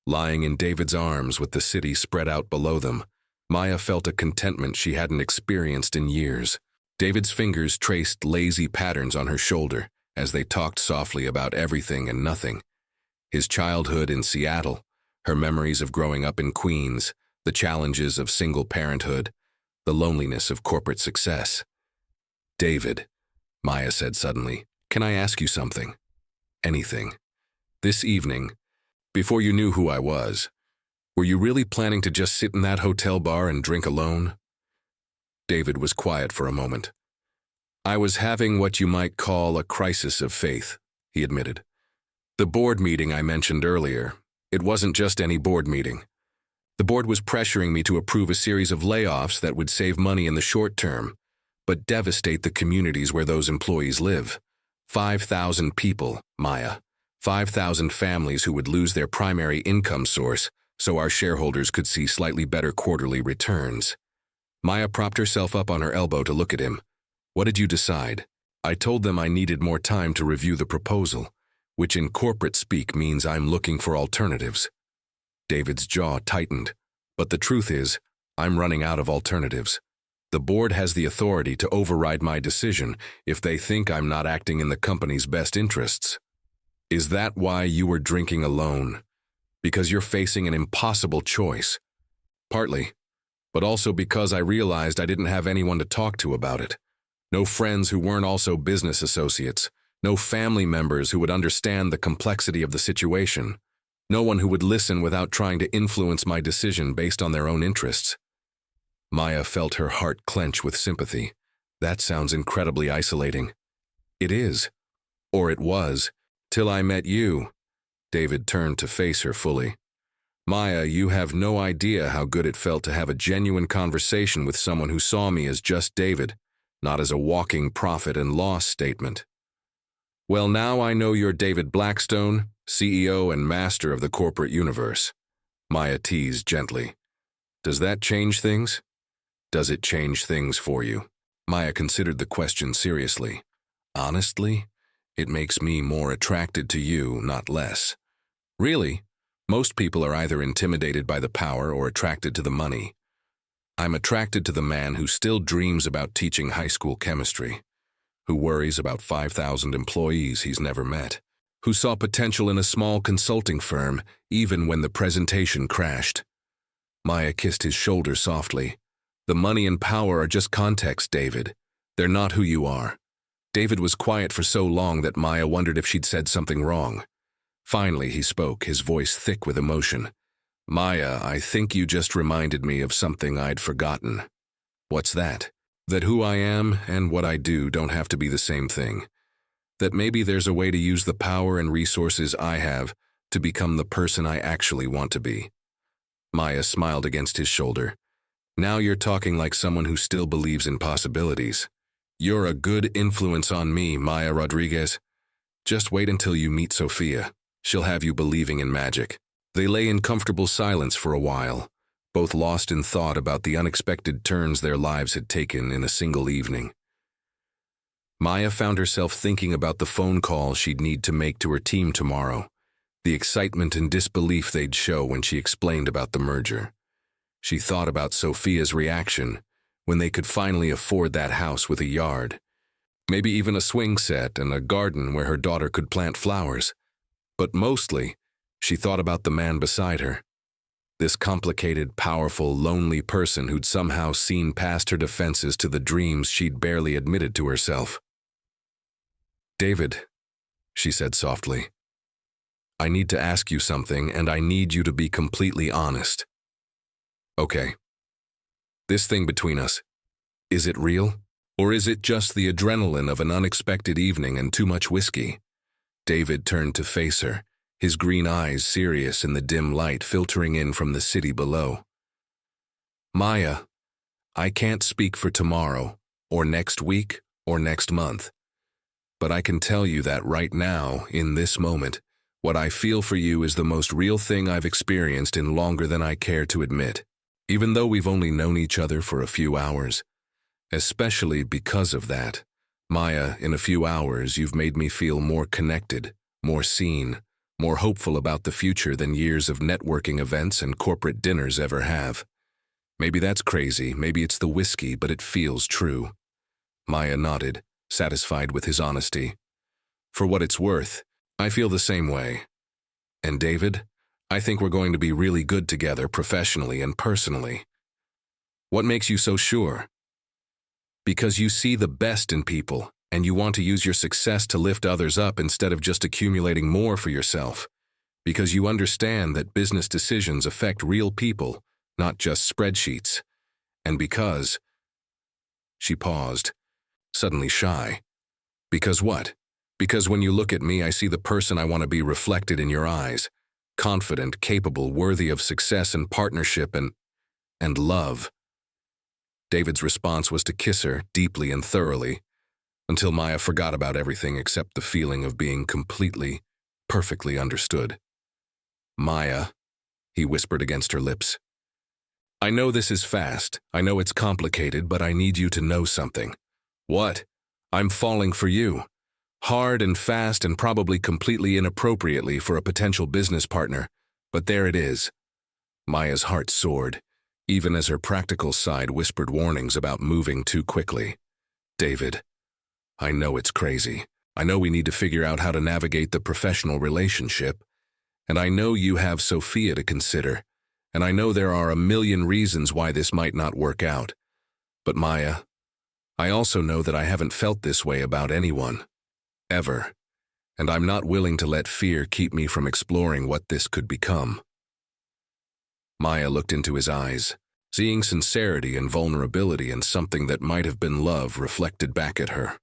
S1: lying in David's arms with the city spread out below them, Maya felt a contentment she hadn't experienced in years. David's fingers traced lazy patterns on her shoulder as they talked softly about everything and nothing. His childhood in Seattle, her memories of growing up in Queens, the challenges of single parenthood, the loneliness of corporate success. "David," Maya said suddenly, "can I ask you something? Anything. This evening, before you knew who I was, were you really planning to just sit in that hotel bar and drink alone?" David was quiet for a moment. "I was having what you might call a crisis of faith," he admitted. "The board meeting I mentioned earlier, it wasn't just any board meeting. The board was pressuring me to approve a series of layoffs that would save money in the short term, but devastate the communities where those employees live. 5,000 people, Maya. 5,000 families who would lose their primary income source so our shareholders could see slightly better quarterly returns." Maya propped herself up on her elbow to look at him. "What did you decide?" "I told them I needed more time to review the proposal, which in corporate speak means I'm looking for alternatives." David's jaw tightened. "But the truth is, I'm running out of alternatives. The board has the authority to override my decision if they think I'm not acting in the company's best interests." "Is that why you were drinking alone? Because you're facing an impossible choice?" "Partly, but also because I realized I didn't have anyone to talk to about it. No friends who weren't also business associates. No family members who would understand the complexity of the situation. No one who would listen without trying to influence my decision based on their own interests." Maya felt her heart clench with sympathy. "That sounds incredibly isolating." "It is. Or it was. Till I met you." David turned to face her fully. "Maya, you have no idea how good it felt to have a genuine conversation with someone who saw me as just David, not as a walking profit and loss statement." "Well, now I know you're David Blackstone, CEO and master of the corporate universe," Maya teased gently. "Does that change things? Does it change things for you?" Maya considered the question seriously. "Honestly, it makes me more attracted to you, not less. Really, most people are either intimidated by the power or attracted to the money. I'm attracted to the man who still dreams about teaching high school chemistry, who worries about 5,000 employees he's never met, who saw potential in a small consulting firm even when the presentation crashed." Maya kissed his shoulder softly. "The money and power are just context, David. They're not who you are." David was quiet for so long that Maya wondered if she'd said something wrong. Finally, he spoke, his voice thick with emotion. "Maya, I think you just reminded me of something I'd forgotten." "What's that?" "That who I am and what I do don't have to be the same thing. That maybe there's a way to use the power and resources I have to become the person I actually want to be." Maya smiled against his shoulder. "Now you're talking like someone who still believes in possibilities. You're a good influence on me, Maya Rodriguez. Just wait until you meet Sophia. She'll have you believing in magic." They lay in comfortable silence for a while, both lost in thought about the unexpected turns their lives had taken in a single evening. Maya found herself thinking about the phone call she'd need to make to her team tomorrow, the excitement and disbelief they'd show when she explained about the merger. She thought about Sophia's reaction when they could finally afford that house with a yard, maybe even a swing set and a garden where her daughter could plant flowers. But mostly, she thought about the man beside her, this complicated, powerful, lonely person who'd somehow seen past her defenses to the dreams she'd barely admitted to herself. "David," she said softly, "I need to ask you something, and I need you to be completely honest." "Okay. This thing between us, is it real? Or is it just the adrenaline of an unexpected evening and too much whiskey?" David turned to face her, his green eyes serious in the dim light filtering in from the city below. "Maya, I can't speak for tomorrow, or next week, or next month. But I can tell you that right now, in this moment, what I feel for you is the most real thing I've experienced in longer than I care to admit, even though we've only known each other for a few hours. Especially because of that, Maya, in a few hours, you've made me feel more connected, more seen, more hopeful about the future than years of networking events and corporate dinners ever have. Maybe that's crazy, maybe it's the whiskey, but it feels true. Maya nodded, satisfied with his honesty. For what it's worth, I feel the same way. And David, I think we're going to be really good together professionally and personally. What makes you so sure? Because you see the best in people, and you want to use your success to lift others up instead of just accumulating more for yourself. Because you understand that business decisions affect real people, not just spreadsheets. And because... She paused, suddenly shy. Because what? Because when you look at me, I see the person I want to be reflected in your eyes. Confident, capable, worthy of success and partnership and love. David's response was to kiss her deeply and thoroughly, until Maya forgot about everything except the feeling of being completely, perfectly understood. Maya, he whispered against her lips. I know this is fast, I know it's complicated, but I need you to know something. What? I'm falling for you. Hard and fast and probably completely inappropriately for a potential business partner, but there it is. Maya's heart soared, even as her practical side whispered warnings about moving too quickly. David, I know it's crazy. I know we need to figure out how to navigate the professional relationship, and I know you have Sophia to consider, and I know there are a million reasons why this might not work out. But Maya, I also know that I haven't felt this way about anyone. Ever. And I'm not willing to let fear keep me from exploring what this could become. Maya looked into his eyes, seeing sincerity and vulnerability and something that might have been love reflected back at her.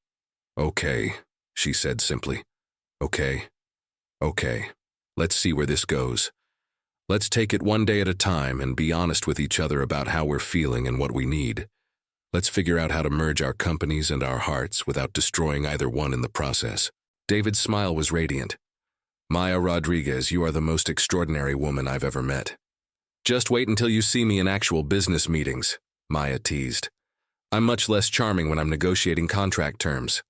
S1: Okay, she said simply. Okay. Let's see where this goes. Let's take it one day at a time and be honest with each other about how we're feeling and what we need. Let's figure out how to merge our companies and our hearts without destroying either one in the process. David's smile was radiant. Maya Rodriguez, you are the most extraordinary woman I've ever met. Just wait until you see me in actual business meetings, Maya teased. I'm much less charming when I'm negotiating contract terms.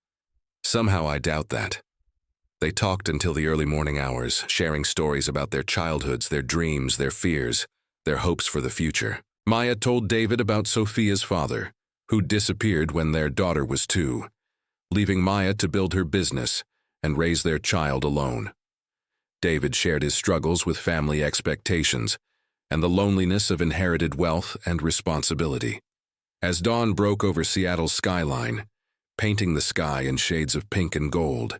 S1: Somehow I doubt that. They talked until the early morning hours, sharing stories about their childhoods, their dreams, their fears, their hopes for the future. Maya told David about Sophia's father, who disappeared when their daughter was 2, leaving Maya to build her business and raise their child alone. David shared his struggles with family expectations and the loneliness of inherited wealth and responsibility. As dawn broke over Seattle's skyline, painting the sky in shades of pink and gold,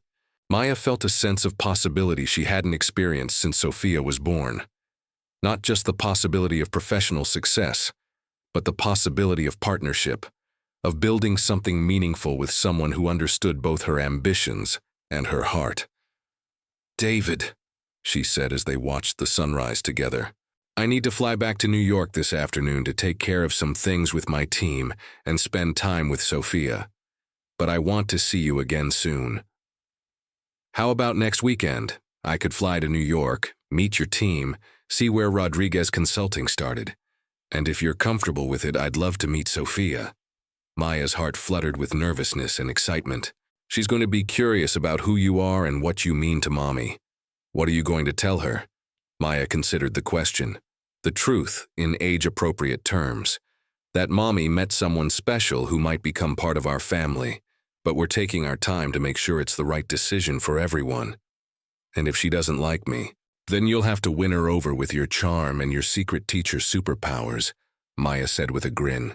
S1: Maya felt a sense of possibility she hadn't experienced since Sophia was born. Not just the possibility of professional success, but the possibility of partnership, of building something meaningful with someone who understood both her ambitions and her heart. David, she said as they watched the sunrise together, I need to fly back to New York this afternoon to take care of some things with my team and spend time with Sophia. But I want to see you again soon. How about next weekend? I could fly to New York, meet your team, see where Rodriguez Consulting started. And if you're comfortable with it, I'd love to meet Sophia. Maya's heart fluttered with nervousness and excitement. She's going to be curious about who you are and what you mean to Mommy. What are you going to tell her? Maya considered the question. The truth, in age-appropriate terms. That Mommy met someone special who might become part of our family, but we're taking our time to make sure it's the right decision for everyone. And if she doesn't like me, then you'll have to win her over with your charm and your secret teacher superpowers, Maya said with a grin.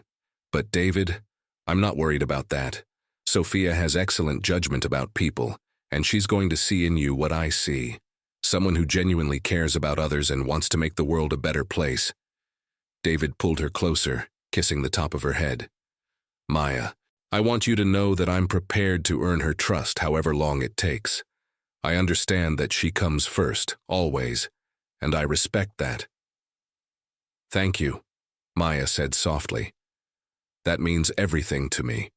S1: But David, I'm not worried about that. Sophia has excellent judgment about people, and she's going to see in you what I see. Someone who genuinely cares about others and wants to make the world a better place. David pulled her closer, kissing the top of her head. Maya, I want you to know that I'm prepared to earn her trust however long it takes. I understand that she comes first, always, and I respect that. Thank you, Maya said softly. That means everything to me.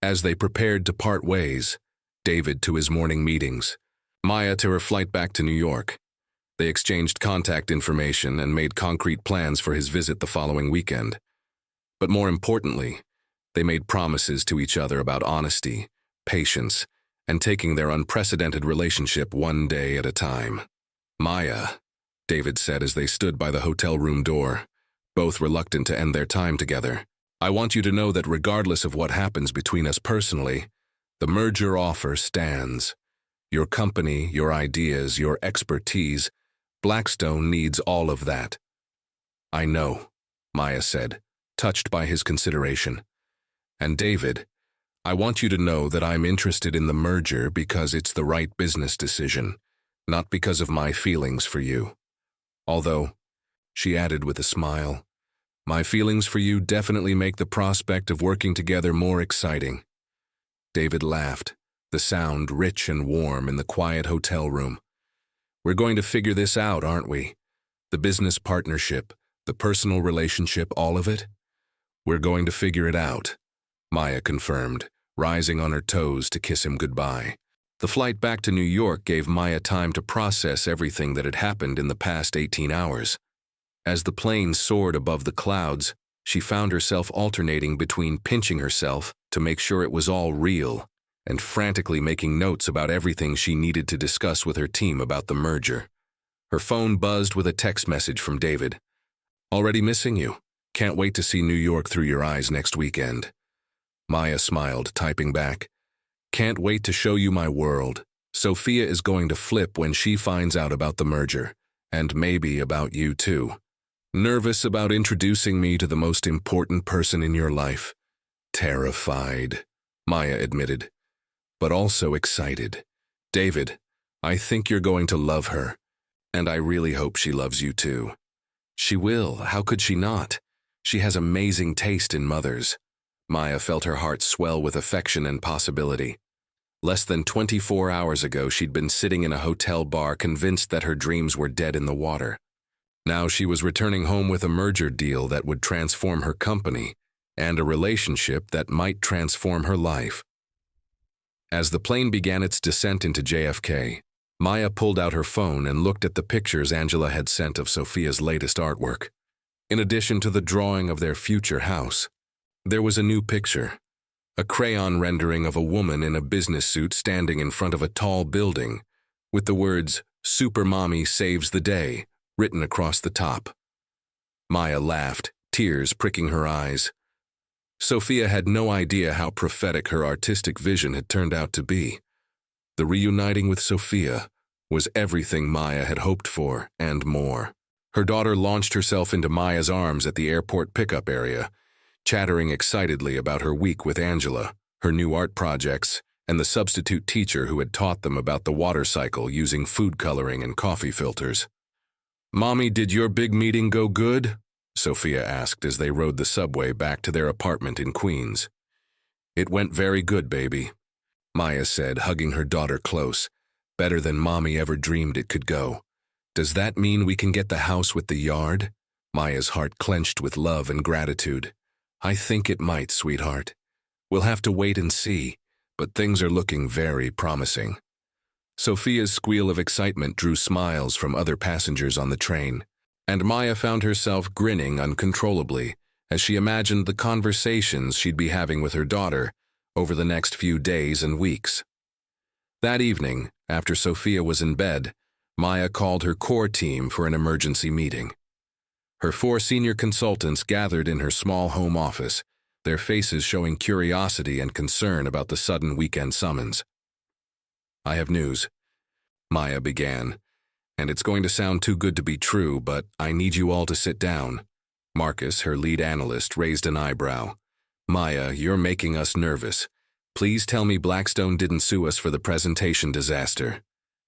S1: As they prepared to part ways, David to his morning meetings, Maya to her flight back to New York, they exchanged contact information and made concrete plans for his visit the following weekend. But more importantly, they made promises to each other about honesty, patience, and taking their unprecedented relationship one day at a time. "Maya," David said as they stood by the hotel room door, both reluctant to end their time together, "I want you to know that regardless of what happens between us personally, the merger offer stands. Your company, your ideas, your expertise, Blackstone needs all of that." "I know," Maya said, touched by his consideration. "And David, I want you to know that I'm interested in the merger because it's the right business decision, not because of my feelings for you. Although," she added with a smile, "my feelings for you definitely make the prospect of working together more exciting." David laughed, the sound rich and warm in the quiet hotel room. "We're going to figure this out, aren't we? The business partnership, the personal relationship, all of it? We're going to figure it out," Maya confirmed, rising on her toes to kiss him goodbye. The flight back to New York gave Maya time to process everything that had happened in the past 18 hours. As the plane soared above the clouds, she found herself alternating between pinching herself to make sure it was all real and frantically making notes about everything she needed to discuss with her team about the merger. Her phone buzzed with a text message from David. "Already missing you. Can't wait to see New York through your eyes next weekend." Maya smiled, typing back, "Can't wait to show you my world. Sophia is going to flip when she finds out about the merger, and maybe about you too. Nervous about introducing me to the most important person in your life. Terrified," Maya admitted, "but also excited. David, I think you're going to love her, and I really hope she loves you too." "She will, how could she not? She has amazing taste in mothers." Maya felt her heart swell with affection and possibility. Less than 24 hours ago, she'd been sitting in a hotel bar convinced that her dreams were dead in the water. Now she was returning home with a merger deal that would transform her company and a relationship that might transform her life. As the plane began its descent into JFK, Maya pulled out her phone and looked at the pictures Angela had sent of Sophia's latest artwork. In addition to the drawing of their future house, there was a new picture, a crayon rendering of a woman in a business suit standing in front of a tall building, with the words, "Super Mommy Saves the Day," written across the top. Maya laughed, tears pricking her eyes. Sophia had no idea how prophetic her artistic vision had turned out to be. The reuniting with Sophia was everything Maya had hoped for and more. Her daughter launched herself into Maya's arms at the airport pickup area, chattering excitedly about her week with Angela, her new art projects, and the substitute teacher who had taught them about the water cycle using food coloring and coffee filters. "Mommy, did your big meeting go good?" Sophia asked as they rode the subway back to their apartment in Queens. "It went very good, baby," Maya said, hugging her daughter close. "Better than Mommy ever dreamed it could go." "Does that mean we can get the house with the yard?" Maya's heart clenched with love and gratitude. "I think it might, sweetheart. We'll have to wait and see, but things are looking very promising." Sophia's squeal of excitement drew smiles from other passengers on the train, and Maya found herself grinning uncontrollably as she imagined the conversations she'd be having with her daughter over the next few days and weeks. That evening, after Sophia was in bed, Maya called her core team for an emergency meeting. Her 4 senior consultants gathered in her small home office, their faces showing curiosity and concern about the sudden weekend summons. "I have news," Maya began, "and it's going to sound too good to be true, but I need you all to sit down." Marcus, her lead analyst, raised an eyebrow. "Maya, you're making us nervous. Please tell me Blackstone didn't sue us for the presentation disaster."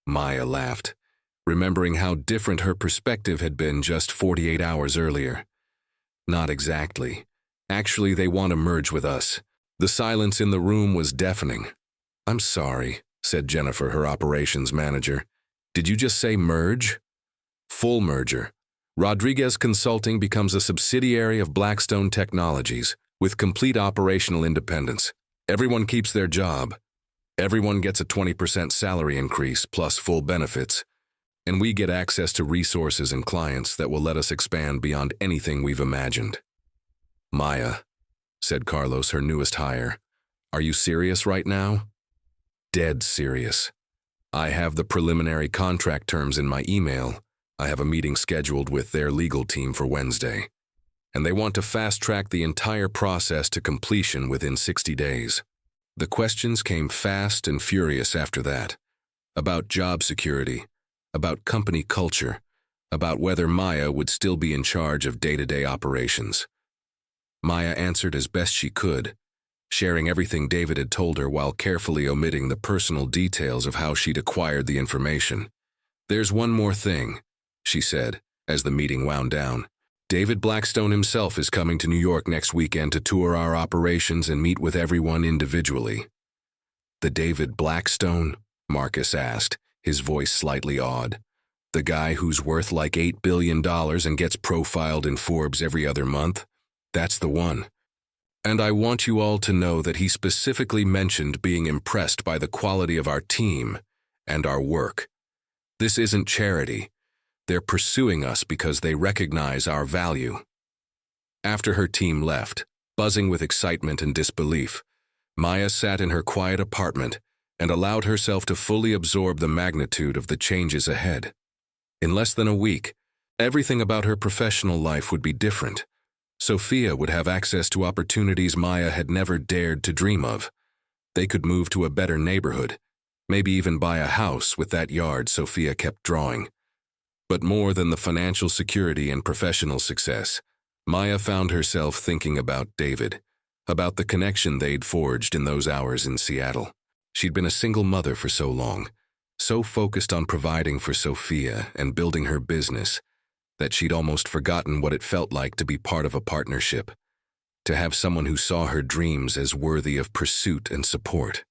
S1: Maya laughed, remembering how different her perspective had been just 48 hours earlier. "Not exactly. Actually, they want to merge with us." The silence in the room was deafening. "I'm sorry," said Jennifer, her operations manager. "Did you just say merge?" "Full merger. Rodriguez Consulting becomes a subsidiary of Blackstone Technologies, with complete operational independence. Everyone keeps their job. Everyone gets a 20% salary increase plus full benefits, and we get access to resources and clients that will let us expand beyond anything we've imagined. Maya, said Carlos, her newest hire, are you serious right now? Dead serious. I have the preliminary contract terms in my email. I have a meeting scheduled with their legal team for Wednesday, and they want to fast-track the entire process to completion within 60 days. The questions came fast and furious after that, about job security, about company culture, about whether Maya would still be in charge of day-to-day operations. Maya answered as best she could, sharing everything David had told her while carefully omitting the personal details of how she'd acquired the information. There's one more thing, she said, as the meeting wound down. David Blackstone himself is coming to New York next weekend to tour our operations and meet with everyone individually. The David Blackstone? Marcus asked, his voice slightly awed. The guy who's worth like $8 billion and gets profiled in Forbes every other month? That's the one. And I want you all to know that he specifically mentioned being impressed by the quality of our team and our work. This isn't charity. They're pursuing us because they recognize our value. After her team left, buzzing with excitement and disbelief, Maya sat in her quiet apartment and allowed herself to fully absorb the magnitude of the changes ahead. In less than a week, everything about her professional life would be different. Sophia would have access to opportunities Maya had never dared to dream of. They could move to a better neighborhood, maybe even buy a house with that yard Sophia kept drawing. But more than the financial security and professional success, Maya found herself thinking about David, about the connection they'd forged in those hours in Seattle. She'd been a single mother for so long, so focused on providing for Sophia and building her business, that she'd almost forgotten what it felt like to be part of a partnership, to have someone who saw her dreams as worthy of pursuit and support.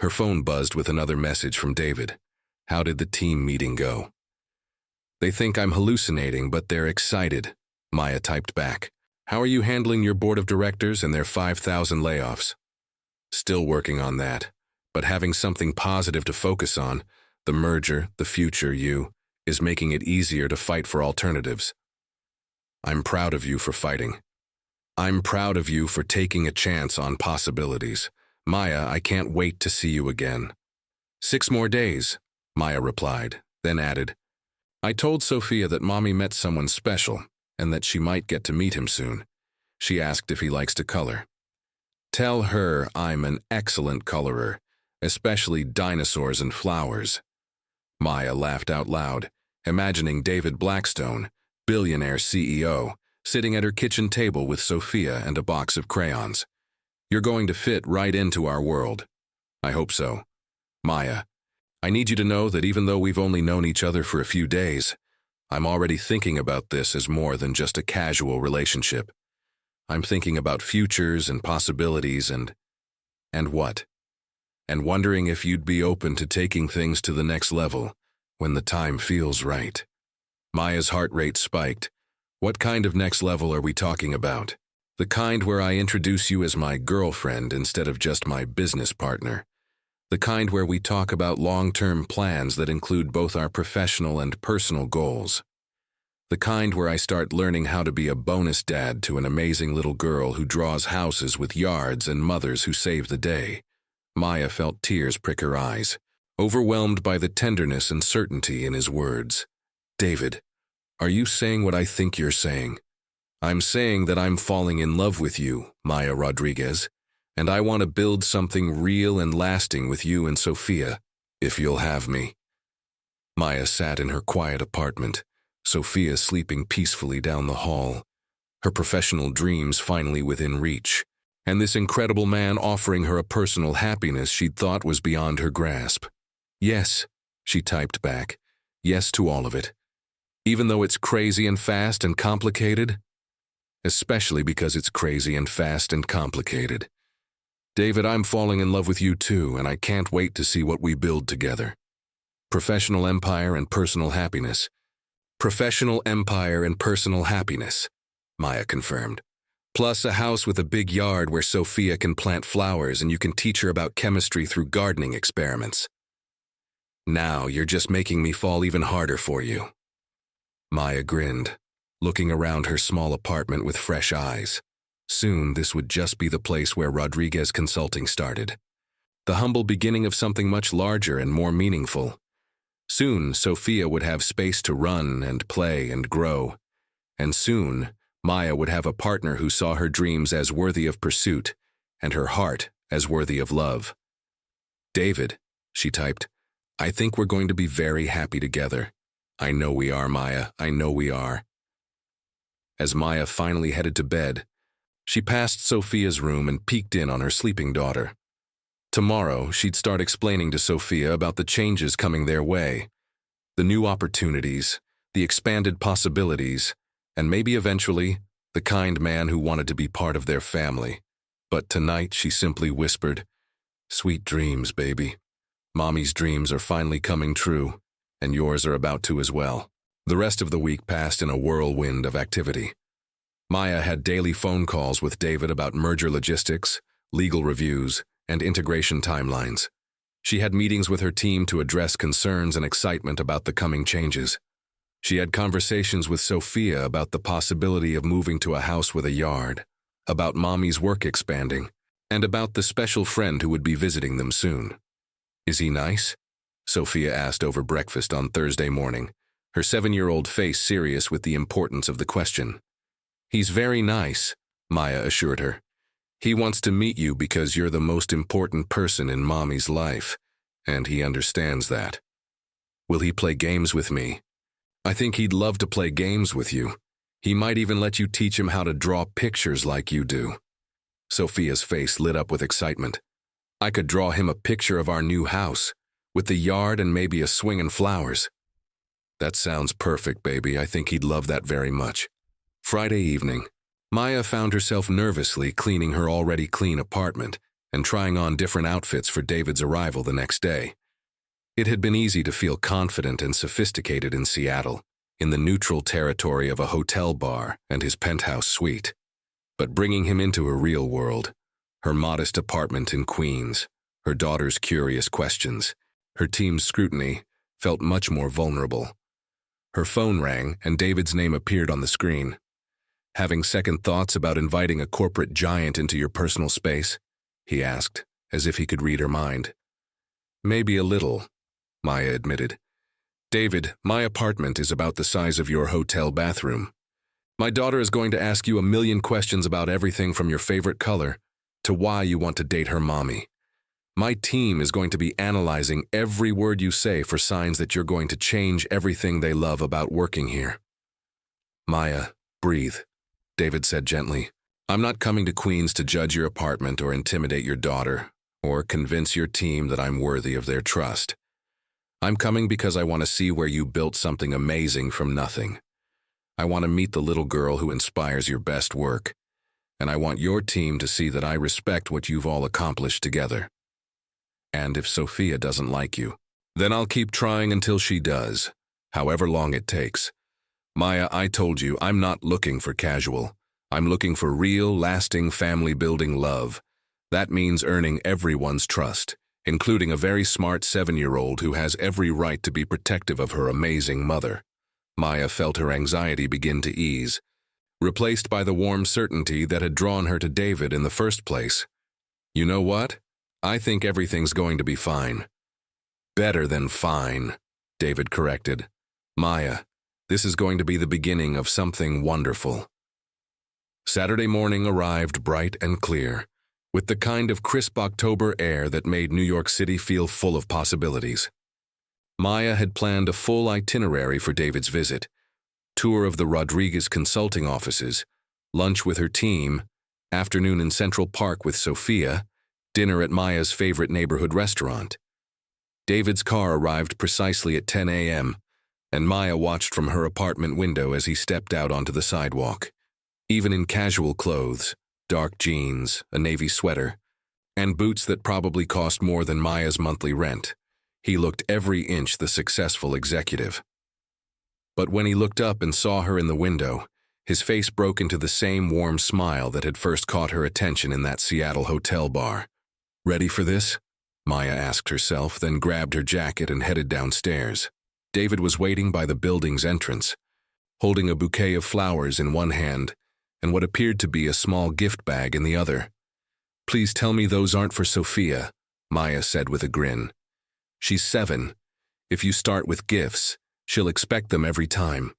S1: Her phone buzzed with another message from David. How did the team meeting go? They think I'm hallucinating, but they're excited, Maya typed back. How are you handling your board of directors and their 5,000 layoffs? Still working on that, but having something positive to focus on, the merger, the future you, is making it easier to fight for alternatives. I'm proud of you for fighting. I'm proud of you for taking a chance on possibilities. Maya, I can't wait to see you again. 6 more days, Maya replied, then added, I told Sophia that Mommy met someone special and that she might get to meet him soon. She asked if he likes to color. Tell her I'm an excellent colorer, especially dinosaurs and flowers. Maya laughed out loud, imagining David Blackstone, billionaire CEO, sitting at her kitchen table with Sophia and a box of crayons. You're going to fit right into our world. I hope so. Maya, I need you to know that even though we've only known each other for a few days, I'm already thinking about this as more than just a casual relationship. I'm thinking about futures and possibilities and what? And wondering if you'd be open to taking things to the next level when the time feels right. Maya's heart rate spiked. What kind of next level are we talking about? The kind where I introduce you as my girlfriend instead of just my business partner. The kind where we talk about long-term plans that include both our professional and personal goals. The kind where I start learning how to be a bonus dad to an amazing little girl who draws houses with yards and mothers who save the day. Maya felt tears prick her eyes, overwhelmed by the tenderness and certainty in his words. David, are you saying what I think you're saying? I'm saying that I'm falling in love with you, Maya Rodriguez, and I want to build something real and lasting with you and Sophia, if you'll have me. Maya sat in her quiet apartment, Sophia sleeping peacefully down the hall, her professional dreams finally within reach, and this incredible man offering her a personal happiness she'd thought was beyond her grasp. Yes, she typed back, yes to all of it. Even though it's crazy and fast and complicated, especially because it's crazy and fast and complicated. David, I'm falling in love with you too, and I can't wait to see what we build together. Professional empire and personal happiness. Professional empire and personal happiness, Maya confirmed, Plus a house with a big yard where Sophia can plant flowers and you can teach her about chemistry through gardening experiments. Now you're just making me fall even harder for you. Maya grinned, looking around her small apartment with fresh eyes. Soon this would just be the place where Rodriguez Consulting started. The humble beginning of something much larger and more meaningful. Soon Sophia would have space to run and play and grow. And soon Maya would have a partner who saw her dreams as worthy of pursuit and her heart as worthy of love. "David," she typed, "I think we're going to be very happy together. I know we are, Maya. I know we are." As Maya finally headed to bed, she passed Sophia's room and peeked in on her sleeping daughter. Tomorrow, she'd start explaining to Sophia about the changes coming their way, the new opportunities, the expanded possibilities, and maybe eventually, the kind man who wanted to be part of their family. But tonight, she simply whispered, "Sweet dreams, baby. Mommy's dreams are finally coming true, and yours are about to as well." The rest of the week passed in a whirlwind of activity. Maya had daily phone calls with David about merger logistics, legal reviews, and integration timelines. She had meetings with her team to address concerns and excitement about the coming changes. She had conversations with Sophia about the possibility of moving to a house with a yard, about Mommy's work expanding, and about the special friend who would be visiting them soon. "Is he nice?" Sophia asked over breakfast on Thursday morning, her 7-year-old face serious with the importance of the question. "He's very nice," Maya assured her. "He wants to meet you because you're the most important person in Mommy's life, and he understands that." "Will he play games with me?" "I think he'd love to play games with you. He might even let you teach him how to draw pictures like you do." Sophia's face lit up with excitement. "I could draw him a picture of our new house, with the yard and maybe a swing and flowers." "That sounds perfect, baby. I think he'd love that very much." Friday evening, Maya found herself nervously cleaning her already clean apartment and trying on different outfits for David's arrival the next day. It had been easy to feel confident and sophisticated in Seattle, in the neutral territory of a hotel bar and his penthouse suite. But bringing him into her real world, her modest apartment in Queens, her daughter's curious questions, her team's scrutiny, felt much more vulnerable. Her phone rang and David's name appeared on the screen. "Having second thoughts about inviting a corporate giant into your personal space?" he asked, as if he could read her mind. "Maybe a little," Maya admitted. "David, my apartment is about the size of your hotel bathroom. My daughter is going to ask you a million questions about everything from your favorite color to why you want to date her mommy. My team is going to be analyzing every word you say for signs that you're going to change everything they love about working here." "Maya, breathe," David said gently. "I'm not coming to Queens to judge your apartment or intimidate your daughter or convince your team that I'm worthy of their trust. I'm coming because I want to see where you built something amazing from nothing. I want to meet the little girl who inspires your best work, and I want your team to see that I respect what you've all accomplished together. And if Sophia doesn't like you, then I'll keep trying until she does, however long it takes. Maya, I told you, I'm not looking for casual. I'm looking for real, lasting, family-building love. That means earning everyone's trust, including a very smart 7-year-old who has every right to be protective of her amazing mother." Maya felt her anxiety begin to ease, replaced by the warm certainty that had drawn her to David in the first place. "You know what? I think everything's going to be fine." "Better than fine," David corrected. "Maya, this is going to be the beginning of something wonderful." Saturday morning arrived bright and clear, with the kind of crisp October air that made New York City feel full of possibilities. Maya had planned a full itinerary for David's visit: tour of the Rodriguez Consulting offices, lunch with her team, afternoon in Central Park with Sophia, dinner at Maya's favorite neighborhood restaurant. David's car arrived precisely at 10 a.m., and Maya watched from her apartment window as he stepped out onto the sidewalk. Even in casual clothes, dark jeans, a navy sweater, and boots that probably cost more than Maya's monthly rent, he looked every inch the successful executive. But when he looked up and saw her in the window, His face broke into the same warm smile that had first caught her attention in that Seattle hotel bar. "Ready for this?" Maya asked herself, then grabbed her jacket and headed downstairs. David was waiting by the building's entrance, holding a bouquet of flowers in one hand and what appeared to be a small gift bag in the other. "Please tell me those aren't for Sophia," Maya said with a grin. "She's 7. If you start with gifts, she'll expect them every time."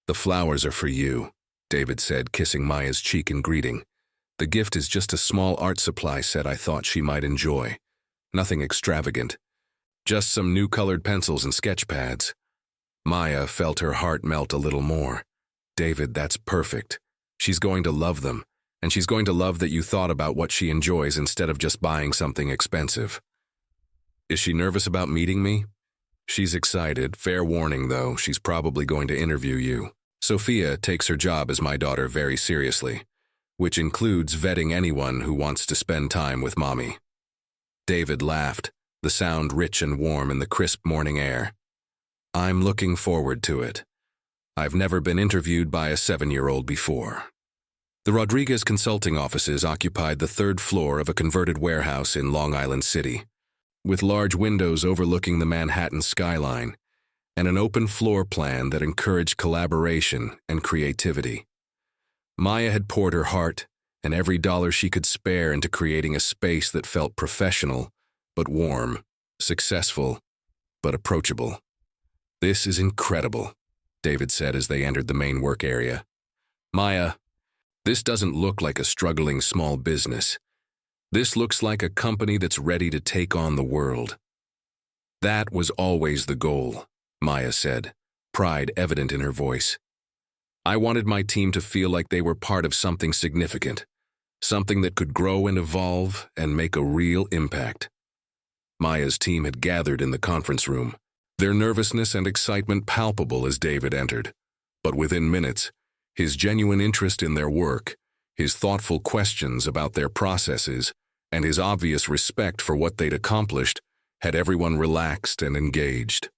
S1: "The flowers are for you," David said, kissing Maya's cheek in greeting. "The gift is just a small art supply set I thought she might enjoy. Nothing extravagant. Just some new colored pencils and sketch pads." Maya felt her heart melt a little more. "David, that's perfect. She's going to love them, and she's going to love that you thought about what she enjoys instead of just buying something expensive." "Is she nervous about meeting me?" "She's excited. Fair warning, though, she's probably going to interview you. Sophia takes her job as my daughter very seriously, which includes vetting anyone who wants to spend time with Mommy." David laughed, the sound rich and warm in the crisp morning air. "I'm looking forward to it. I've never been interviewed by a 7-year-old before." The Rodriguez consulting offices occupied the 3rd floor of a converted warehouse in Long Island City, with large windows overlooking the Manhattan skyline and an open floor plan that encouraged collaboration and creativity. Maya had poured her heart and every dollar she could spare into creating a space that felt professional but warm, successful but approachable. "This is incredible," David said as they entered the main work area. "Maya, this doesn't look like a struggling small business. This looks like a company that's ready to take on the world." "That was always the goal," Maya said, pride evident in her voice. "I wanted my team to feel like they were part of something significant, something that could grow and evolve and make a real impact." Maya's team had gathered in the conference room, their nervousness and excitement palpable as David entered. But within minutes, his genuine interest in their work, his thoughtful questions about their processes, and his obvious respect for what they'd accomplished had everyone relaxed and engaged.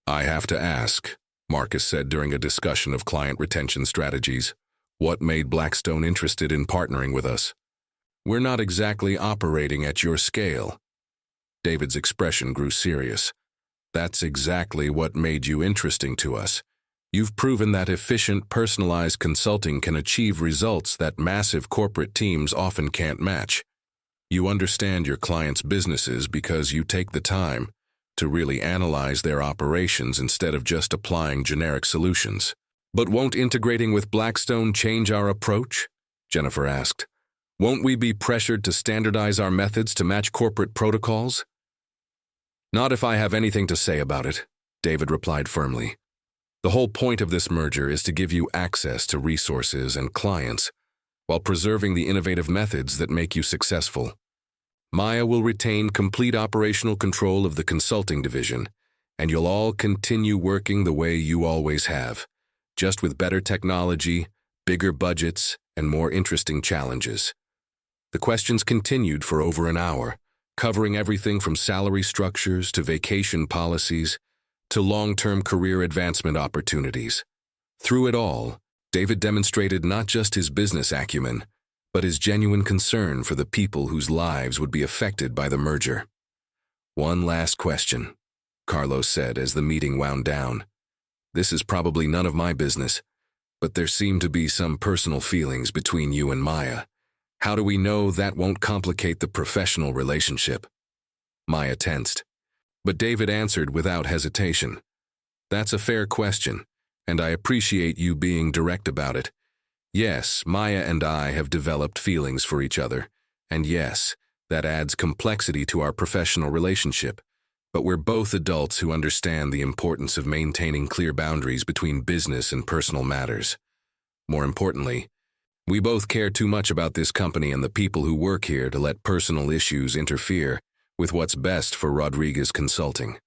S1: "I have to ask," Marcus said during a discussion of client retention strategies, "what made Blackstone interested in partnering with us? We're not exactly operating at your scale." David's expression grew serious. "That's exactly what made you interesting to us. You've proven that efficient, personalized consulting can achieve results that massive corporate teams often can't match. You understand your clients' businesses because you take the time to really analyze their operations instead of just applying generic solutions." "But won't integrating with Blackstone change our approach?" Jennifer asked. "Won't we be pressured to standardize our methods to match corporate protocols?" "Not if I have anything to say about it," David replied firmly. "The whole point of this merger is to give you access to resources and clients while preserving the innovative methods that make you successful. Maya will retain complete operational control of the consulting division, and you'll all continue working the way you always have, just with better technology, bigger budgets, and more interesting challenges." The questions continued for over an hour, covering everything from salary structures to vacation policies to long-term career advancement opportunities. Through it all, David demonstrated not just his business acumen, but his genuine concern for the people whose lives would be affected by the merger. "One last question," Carlos said as the meeting wound down. "This is probably none of my business, but there seem to be some personal feelings between you and Maya. How do we know that won't complicate the professional relationship?" Maya tensed, but David answered without hesitation. "That's a fair question, and I appreciate you being direct about it. Yes, Maya and I have developed feelings for each other, and yes, that adds complexity to our professional relationship. But we're both adults who understand the importance of maintaining clear boundaries between business and personal matters. More importantly, we both care too much about this company and the people who work here to let personal issues interfere with what's best for Rodriguez Consulting."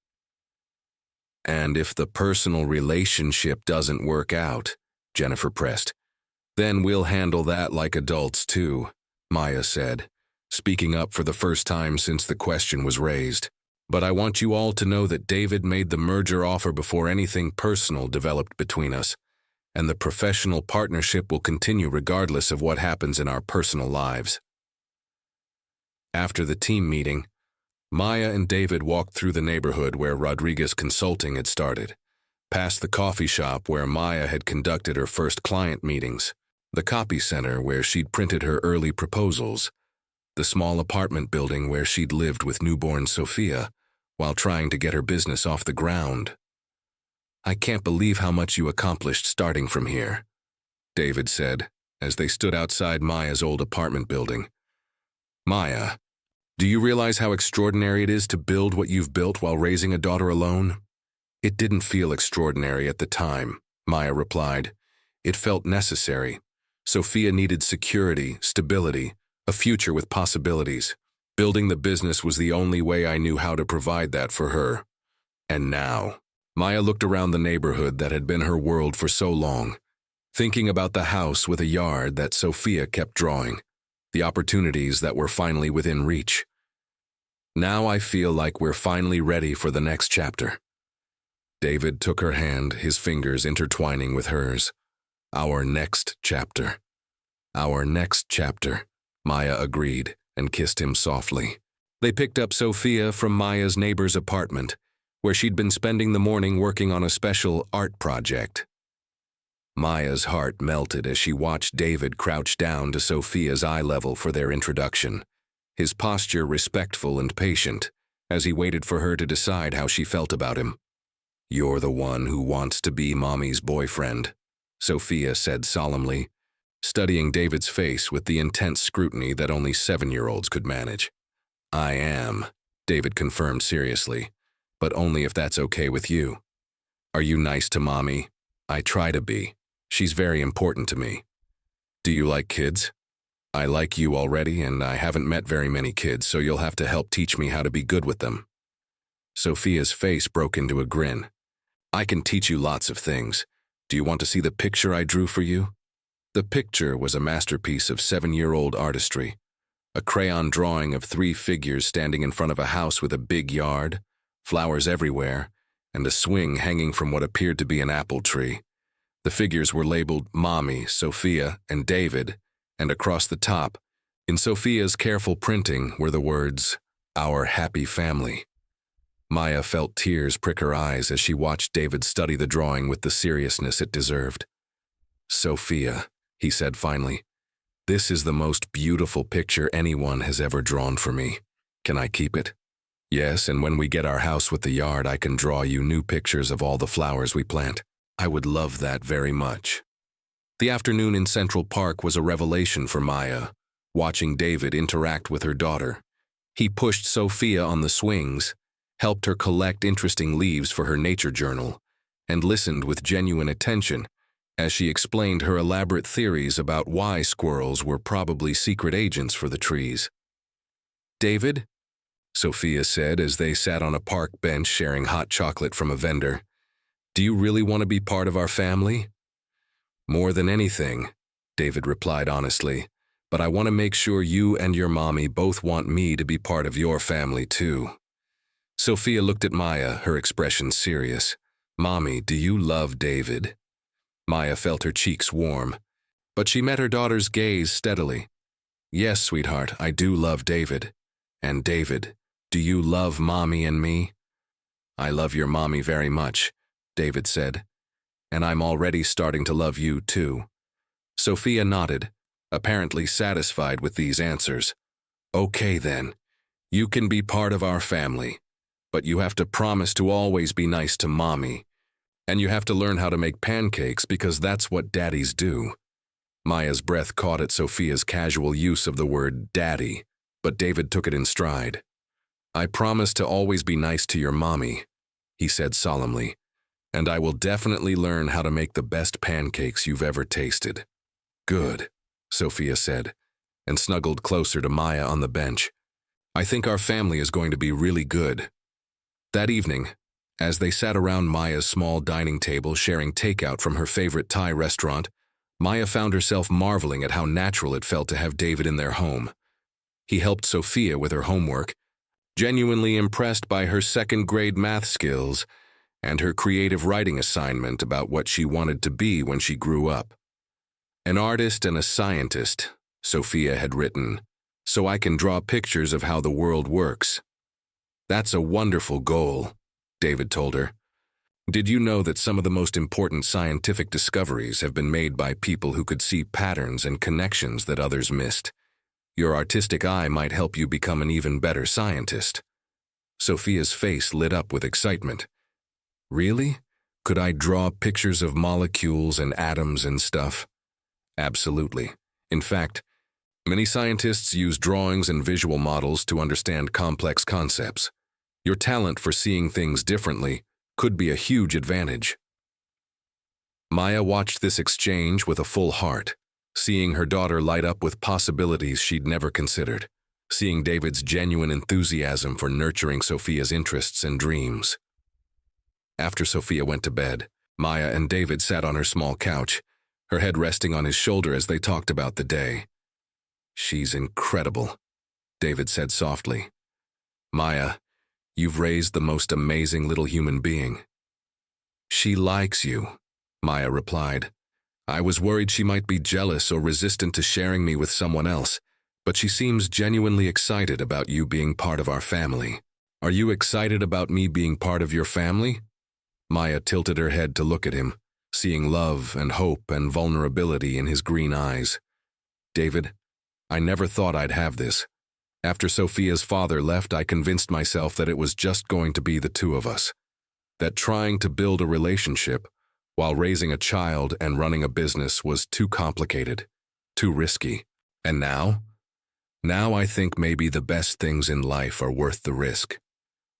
S1: "And if the personal relationship doesn't work out," Jennifer pressed, "then we'll handle that like adults too," Maya said, speaking up for the first time since the question was raised. "But I want you all to know that David made the merger offer before anything personal developed between us, and the professional partnership will continue regardless of what happens in our personal lives. After the team meeting, Maya and David walked through the neighborhood where Rodriguez Consulting had started, past the coffee shop where Maya had conducted her first client meetings, the copy center where she'd printed her early proposals, the small apartment building where she'd lived with newborn Sophia while trying to get her business off the ground. "I can't believe how much you accomplished starting from here," David said as they stood outside Maya's old apartment building. "Maya, do you realize how extraordinary it is to build what you've built while raising a daughter alone?" "It didn't feel extraordinary at the time," Maya replied. "It felt necessary. Sophia needed security, stability, a future with possibilities. Building the business was the only way I knew how to provide that for her. And now," Maya looked around the neighborhood that had been her world for so long, thinking about the house with a yard that Sophia kept drawing, the opportunities that were finally within reach. "Now I feel like we're finally ready for the next chapter." David took her hand, his fingers intertwining with hers. "Our next chapter." "Our next chapter," Maya agreed and kissed him softly. They picked up Sophia from Maya's neighbor's apartment, where she'd been spending the morning working on a special art project. Maya's heart melted as she watched David crouch down to Sophia's eye level for their introduction, his posture respectful and patient, as he waited for her to decide how she felt about him. "You're the one who wants to be Mommy's boyfriend," Sophia said solemnly, studying David's face with the intense scrutiny that only 7-year-olds could manage. "I am," David confirmed seriously, "but only if that's okay with you. Are you nice to Mommy?" "I try to be. She's very important to me." "Do you like kids?" "I like you already, and I haven't met very many kids, so you'll have to help teach me how to be good with them." Sophia's face broke into a grin. "I can teach you lots of things. Do you want to see the picture I drew for you?" The picture was a masterpiece of 7-year-old artistry, a crayon drawing of 3 figures standing in front of a house with a big yard, flowers everywhere, and a swing hanging from what appeared to be an apple tree. The figures were labeled Mommy, Sophia, and David, and across the top, in Sophia's careful printing, were the words, "Our happy family." Maya felt tears prick her eyes as she watched David study the drawing with the seriousness it deserved. "Sophia," he said finally, "this is the most beautiful picture anyone has ever drawn for me. Can I keep it?" "Yes, and when we get our house with the yard, I can draw you new pictures of all the flowers we plant. I would love that very much." The afternoon in Central Park was a revelation for Maya, watching David interact with her daughter. He pushed Sophia on the swings, helped her collect interesting leaves for her nature journal, and listened with genuine attention as she explained her elaborate theories about why squirrels were probably secret agents for the trees. "David," Sophia said as they sat on a park bench sharing hot chocolate from a vendor, "do you really want to be part of our family?" "More than anything," David replied honestly, "but I want to make sure you and your mommy both want me to be part of your family too." Sophia looked at Maya, her expression serious. "Mommy, do you love David?" Maya felt her cheeks warm, but she met her daughter's gaze steadily. "Yes, sweetheart, I do love David. And David, do you love Mommy and me?" "I love your mommy very much," David said, "and I'm already starting to love you too." Sophia nodded, apparently satisfied with these answers. "Okay then, you can be part of our family, but you have to promise to always be nice to Mommy. And you have to learn how to make pancakes because that's what daddies do." Maya's breath caught at Sophia's casual use of the word daddy, but David took it in stride. "I promise to always be nice to your mommy," he said solemnly, "and I will definitely learn how to make the best pancakes you've ever tasted." "Good," Sophia said, and snuggled closer to Maya on the bench. "I think our family is going to be really good." That evening, as they sat around Maya's small dining table sharing takeout from her favorite Thai restaurant, Maya found herself marveling at how natural it felt to have David in their home. He helped Sophia with her homework, genuinely impressed by her second-grade math skills, and her creative writing assignment about what she wanted to be when she grew up. An artist and a scientist, Sophia had written, so I can draw pictures of how the world works. That's a wonderful goal, David told her. Did you know that some of the most important scientific discoveries have been made by people who could see patterns and connections that others missed? Your artistic eye might help you become an even better scientist. Sophia's face lit up with excitement. Really? Could I draw pictures of molecules and atoms and stuff? Absolutely. In fact, many scientists use drawings and visual models to understand complex concepts. Your talent for seeing things differently could be a huge advantage. Maya watched this exchange with a full heart, seeing her daughter light up with possibilities she'd never considered, seeing David's genuine enthusiasm for nurturing Sophia's interests and dreams. After Sophia went to bed, Maya and David sat on her small couch, her head resting on his shoulder as they talked about the day. "She's incredible," David said softly. "Maya, you've raised the most amazing little human being." "She likes you," Maya replied. "I was worried she might be jealous or resistant to sharing me with someone else, but she seems genuinely excited about you being part of our family. Are you excited about me being part of your family?" Maya tilted her head to look at him, seeing love and hope and vulnerability in his green eyes. "David, I never thought I'd have this. After Sophia's father left, I convinced myself that it was just going to be the two of us. That trying to build a relationship while raising a child and running a business was too complicated, too risky. And now? Now I think maybe the best things in life are worth the risk."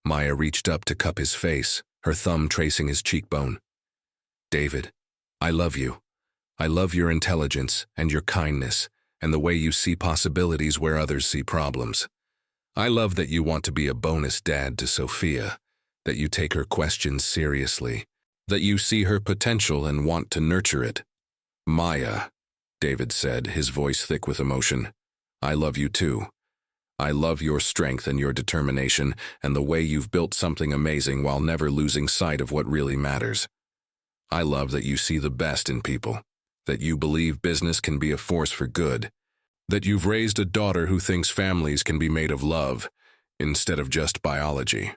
S1: Maya reached up to cup his face, her thumb tracing his cheekbone. "David, I love you. I love your intelligence and your kindness and the way you see possibilities where others see problems. I love that you want to be a bonus dad to Sophia, that you take her questions seriously, that you see her potential and want to nurture it." "Maya," David said, his voice thick with emotion, "I love you too. I love your strength and your determination and the way you've built something amazing while never losing sight of what really matters. I love that you see the best in people, that you believe business can be a force for good, that you've raised a daughter who thinks families can be made of love instead of just biology."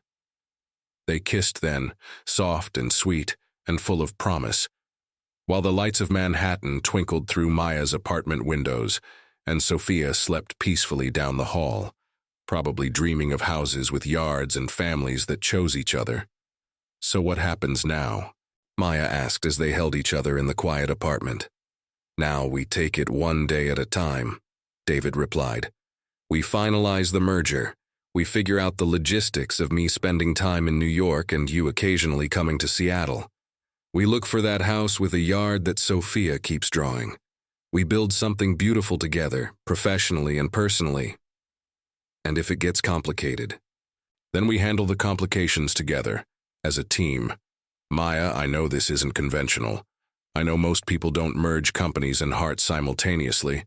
S1: They kissed then, soft and sweet and full of promise, while the lights of Manhattan twinkled through Maya's apartment windows, and Sophia slept peacefully down the hall, probably dreaming of houses with yards and families that chose each other. "So what happens now?" Maya asked as they held each other in the quiet apartment. "Now we take it one day at a time," David replied. "We finalize the merger. We figure out the logistics of me spending time in New York and you occasionally coming to Seattle. We look for that house with a yard that Sophia keeps drawing. We build something beautiful together, professionally and personally. And if it gets complicated, then we handle the complications together, as a team. Maya, I know this isn't conventional. I know most people don't merge companies and hearts simultaneously,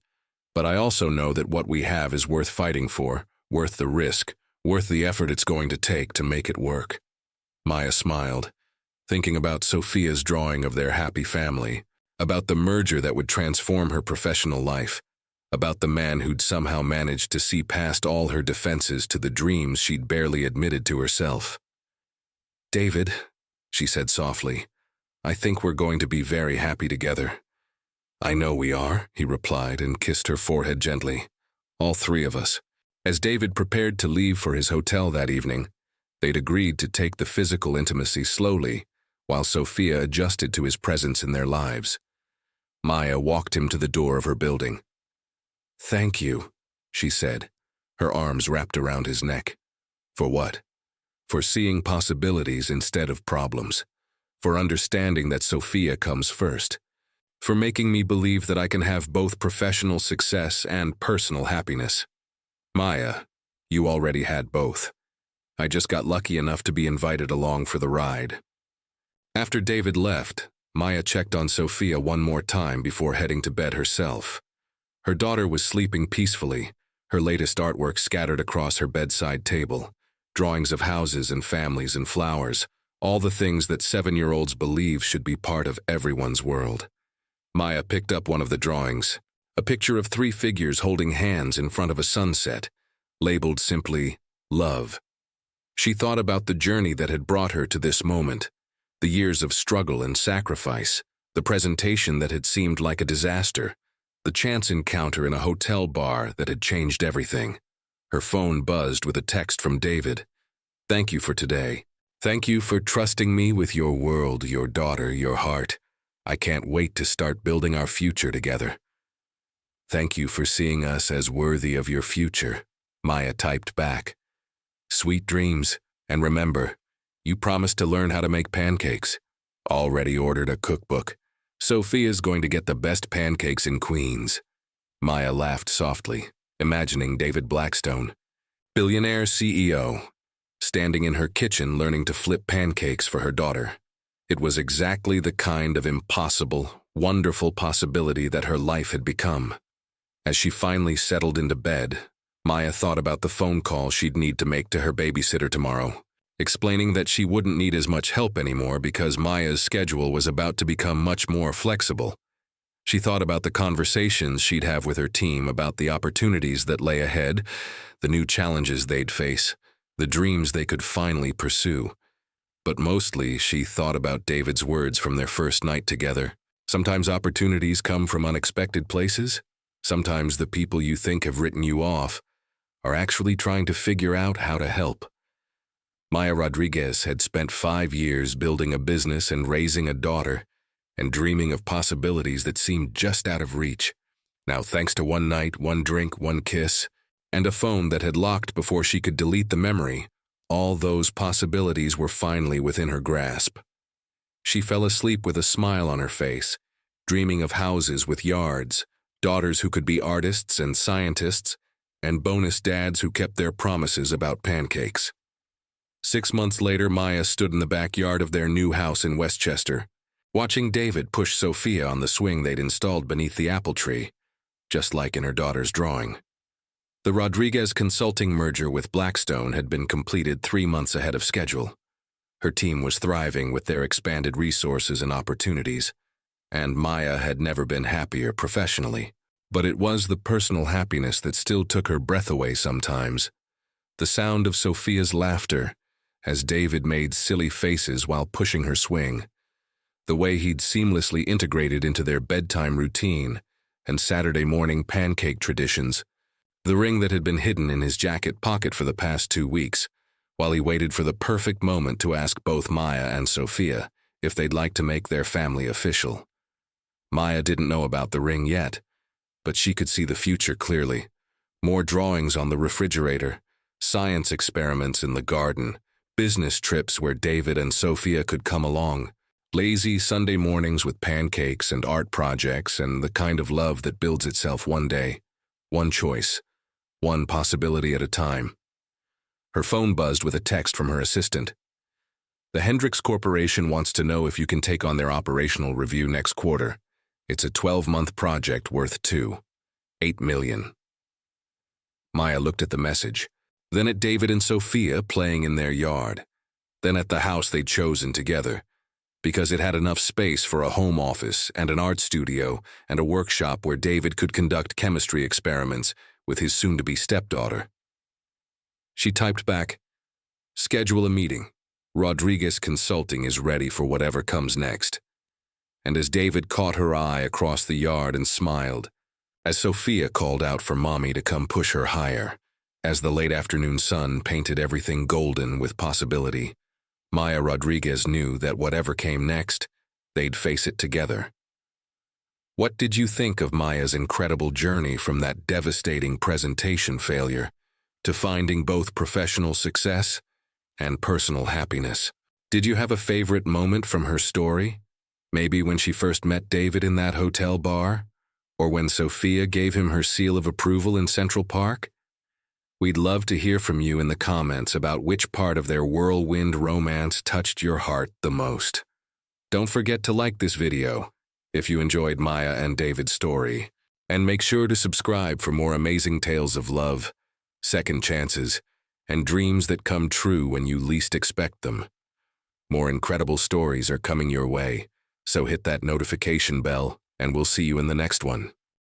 S1: but I also know that what we have is worth fighting for, worth the risk, worth the effort it's going to take to make it work." Maya smiled, thinking about Sophia's drawing of their happy family, about the merger that would transform her professional life, about the man who'd somehow managed to see past all her defenses to the dreams she'd barely admitted to herself. "David," she said softly, "I think we're going to be very happy together." "I know we are," he replied and kissed her forehead gently. "All three of us." As David prepared to leave for his hotel that evening, they'd agreed to take the physical intimacy slowly, while Sophia adjusted to his presence in their lives. Maya walked him to the door of her building. "Thank you," she said, her arms wrapped around his neck. "For what?" "For seeing possibilities instead of problems. For understanding that Sophia comes first. For making me believe that I can have both professional success and personal happiness. Maya, you already had both. I just got lucky enough to be invited along for the ride." After David left, Maya checked on Sophia one more time before heading to bed herself. Her daughter was sleeping peacefully, her latest artwork scattered across her bedside table, drawings of houses and families and flowers, All the things that 7-year-olds believe should be part of everyone's world. Maya picked up one of the drawings, a picture of 3 figures holding hands in front of a sunset, labeled simply, Love. She thought about the journey that had brought her to this moment, the years of struggle and sacrifice, the presentation that had seemed like a disaster, the chance encounter in a hotel bar that had changed everything. Her phone buzzed with a text from David. "Thank you for today. Thank you for trusting me with your world, your daughter, your heart. I can't wait to start building our future together. Thank you for seeing us as worthy of your future," Maya typed back. "Sweet dreams, and remember, you promised to learn how to make pancakes. Already ordered a cookbook. Sophia's going to get the best pancakes in Queens." Maya laughed softly, imagining David Blackstone, billionaire CEO, standing in her kitchen learning to flip pancakes for her daughter. It was exactly the kind of impossible, wonderful possibility that her life had become. As she finally settled into bed, Maya thought about the phone call she'd need to make to her babysitter tomorrow, explaining that she wouldn't need as much help anymore because Maya's schedule was about to become much more flexible. She thought about the conversations she'd have with her team about the opportunities that lay ahead, the new challenges they'd face, the dreams they could finally pursue. But mostly, she thought about David's words from their first night together. Sometimes opportunities come from unexpected places. Sometimes the people you think have written you off are actually trying to figure out how to help. Maya Rodriguez had spent 5 years building a business and raising a daughter, and dreaming of possibilities that seemed just out of reach. Now, thanks to one night, one drink, one kiss, and a phone that had locked before she could delete the memory, all those possibilities were finally within her grasp. She fell asleep with a smile on her face, dreaming of houses with yards, daughters who could be artists and scientists, and bonus dads who kept their promises about pancakes. 6 months later, Maya stood in the backyard of their new house in Westchester, watching David push Sophia on the swing they'd installed beneath the apple tree, just like in her daughter's drawing. The Rodriguez Consulting merger with Blackstone had been completed 3 months ahead of schedule. Her team was thriving with their expanded resources and opportunities, and Maya had never been happier professionally. But it was the personal happiness that still took her breath away sometimes. The sound of Sophia's laughter, as David made silly faces while pushing her swing. The way he'd seamlessly integrated into their bedtime routine and Saturday morning pancake traditions. The ring that had been hidden in his jacket pocket for the past 2 weeks, while he waited for the perfect moment to ask both Maya and Sophia if they'd like to make their family official. Maya didn't know about the ring yet, but she could see the future clearly. More drawings on the refrigerator, science experiments in the garden, business trips where David and Sophia could come along, lazy Sunday mornings with pancakes and art projects, and the kind of love that builds itself one day, one choice, one possibility at a time. Her phone buzzed with a text from her assistant. "The Hendricks Corporation wants to know if you can take on their operational review next quarter. It's a 12-month project worth $8 million. Maya looked at the message, then at David and Sophia playing in their yard, then at the house they'd chosen together, because it had enough space for a home office and an art studio and a workshop where David could conduct chemistry experiments with his soon-to-be stepdaughter. She typed back, "Schedule a meeting. Rodriguez Consulting is ready for whatever comes next." And as David caught her eye across the yard and smiled, as Sophia called out for Mommy to come push her higher, as the late afternoon sun painted everything golden with possibility, Maya Rodriguez knew that whatever came next, they'd face it together. What did you think of Maya's incredible journey from that devastating presentation failure to finding both professional success and personal happiness? Did you have a favorite moment from her story? Maybe when she first met David in that hotel bar? Or when Sophia gave him her seal of approval in Central Park? We'd love to hear from you in the comments about which part of their whirlwind romance touched your heart the most. Don't forget to like this video if you enjoyed Maya and David's story, and make sure to subscribe for more amazing tales of love, second chances, and dreams that come true when you least expect them. More incredible stories are coming your way, so hit that notification bell, and we'll see you in the next one.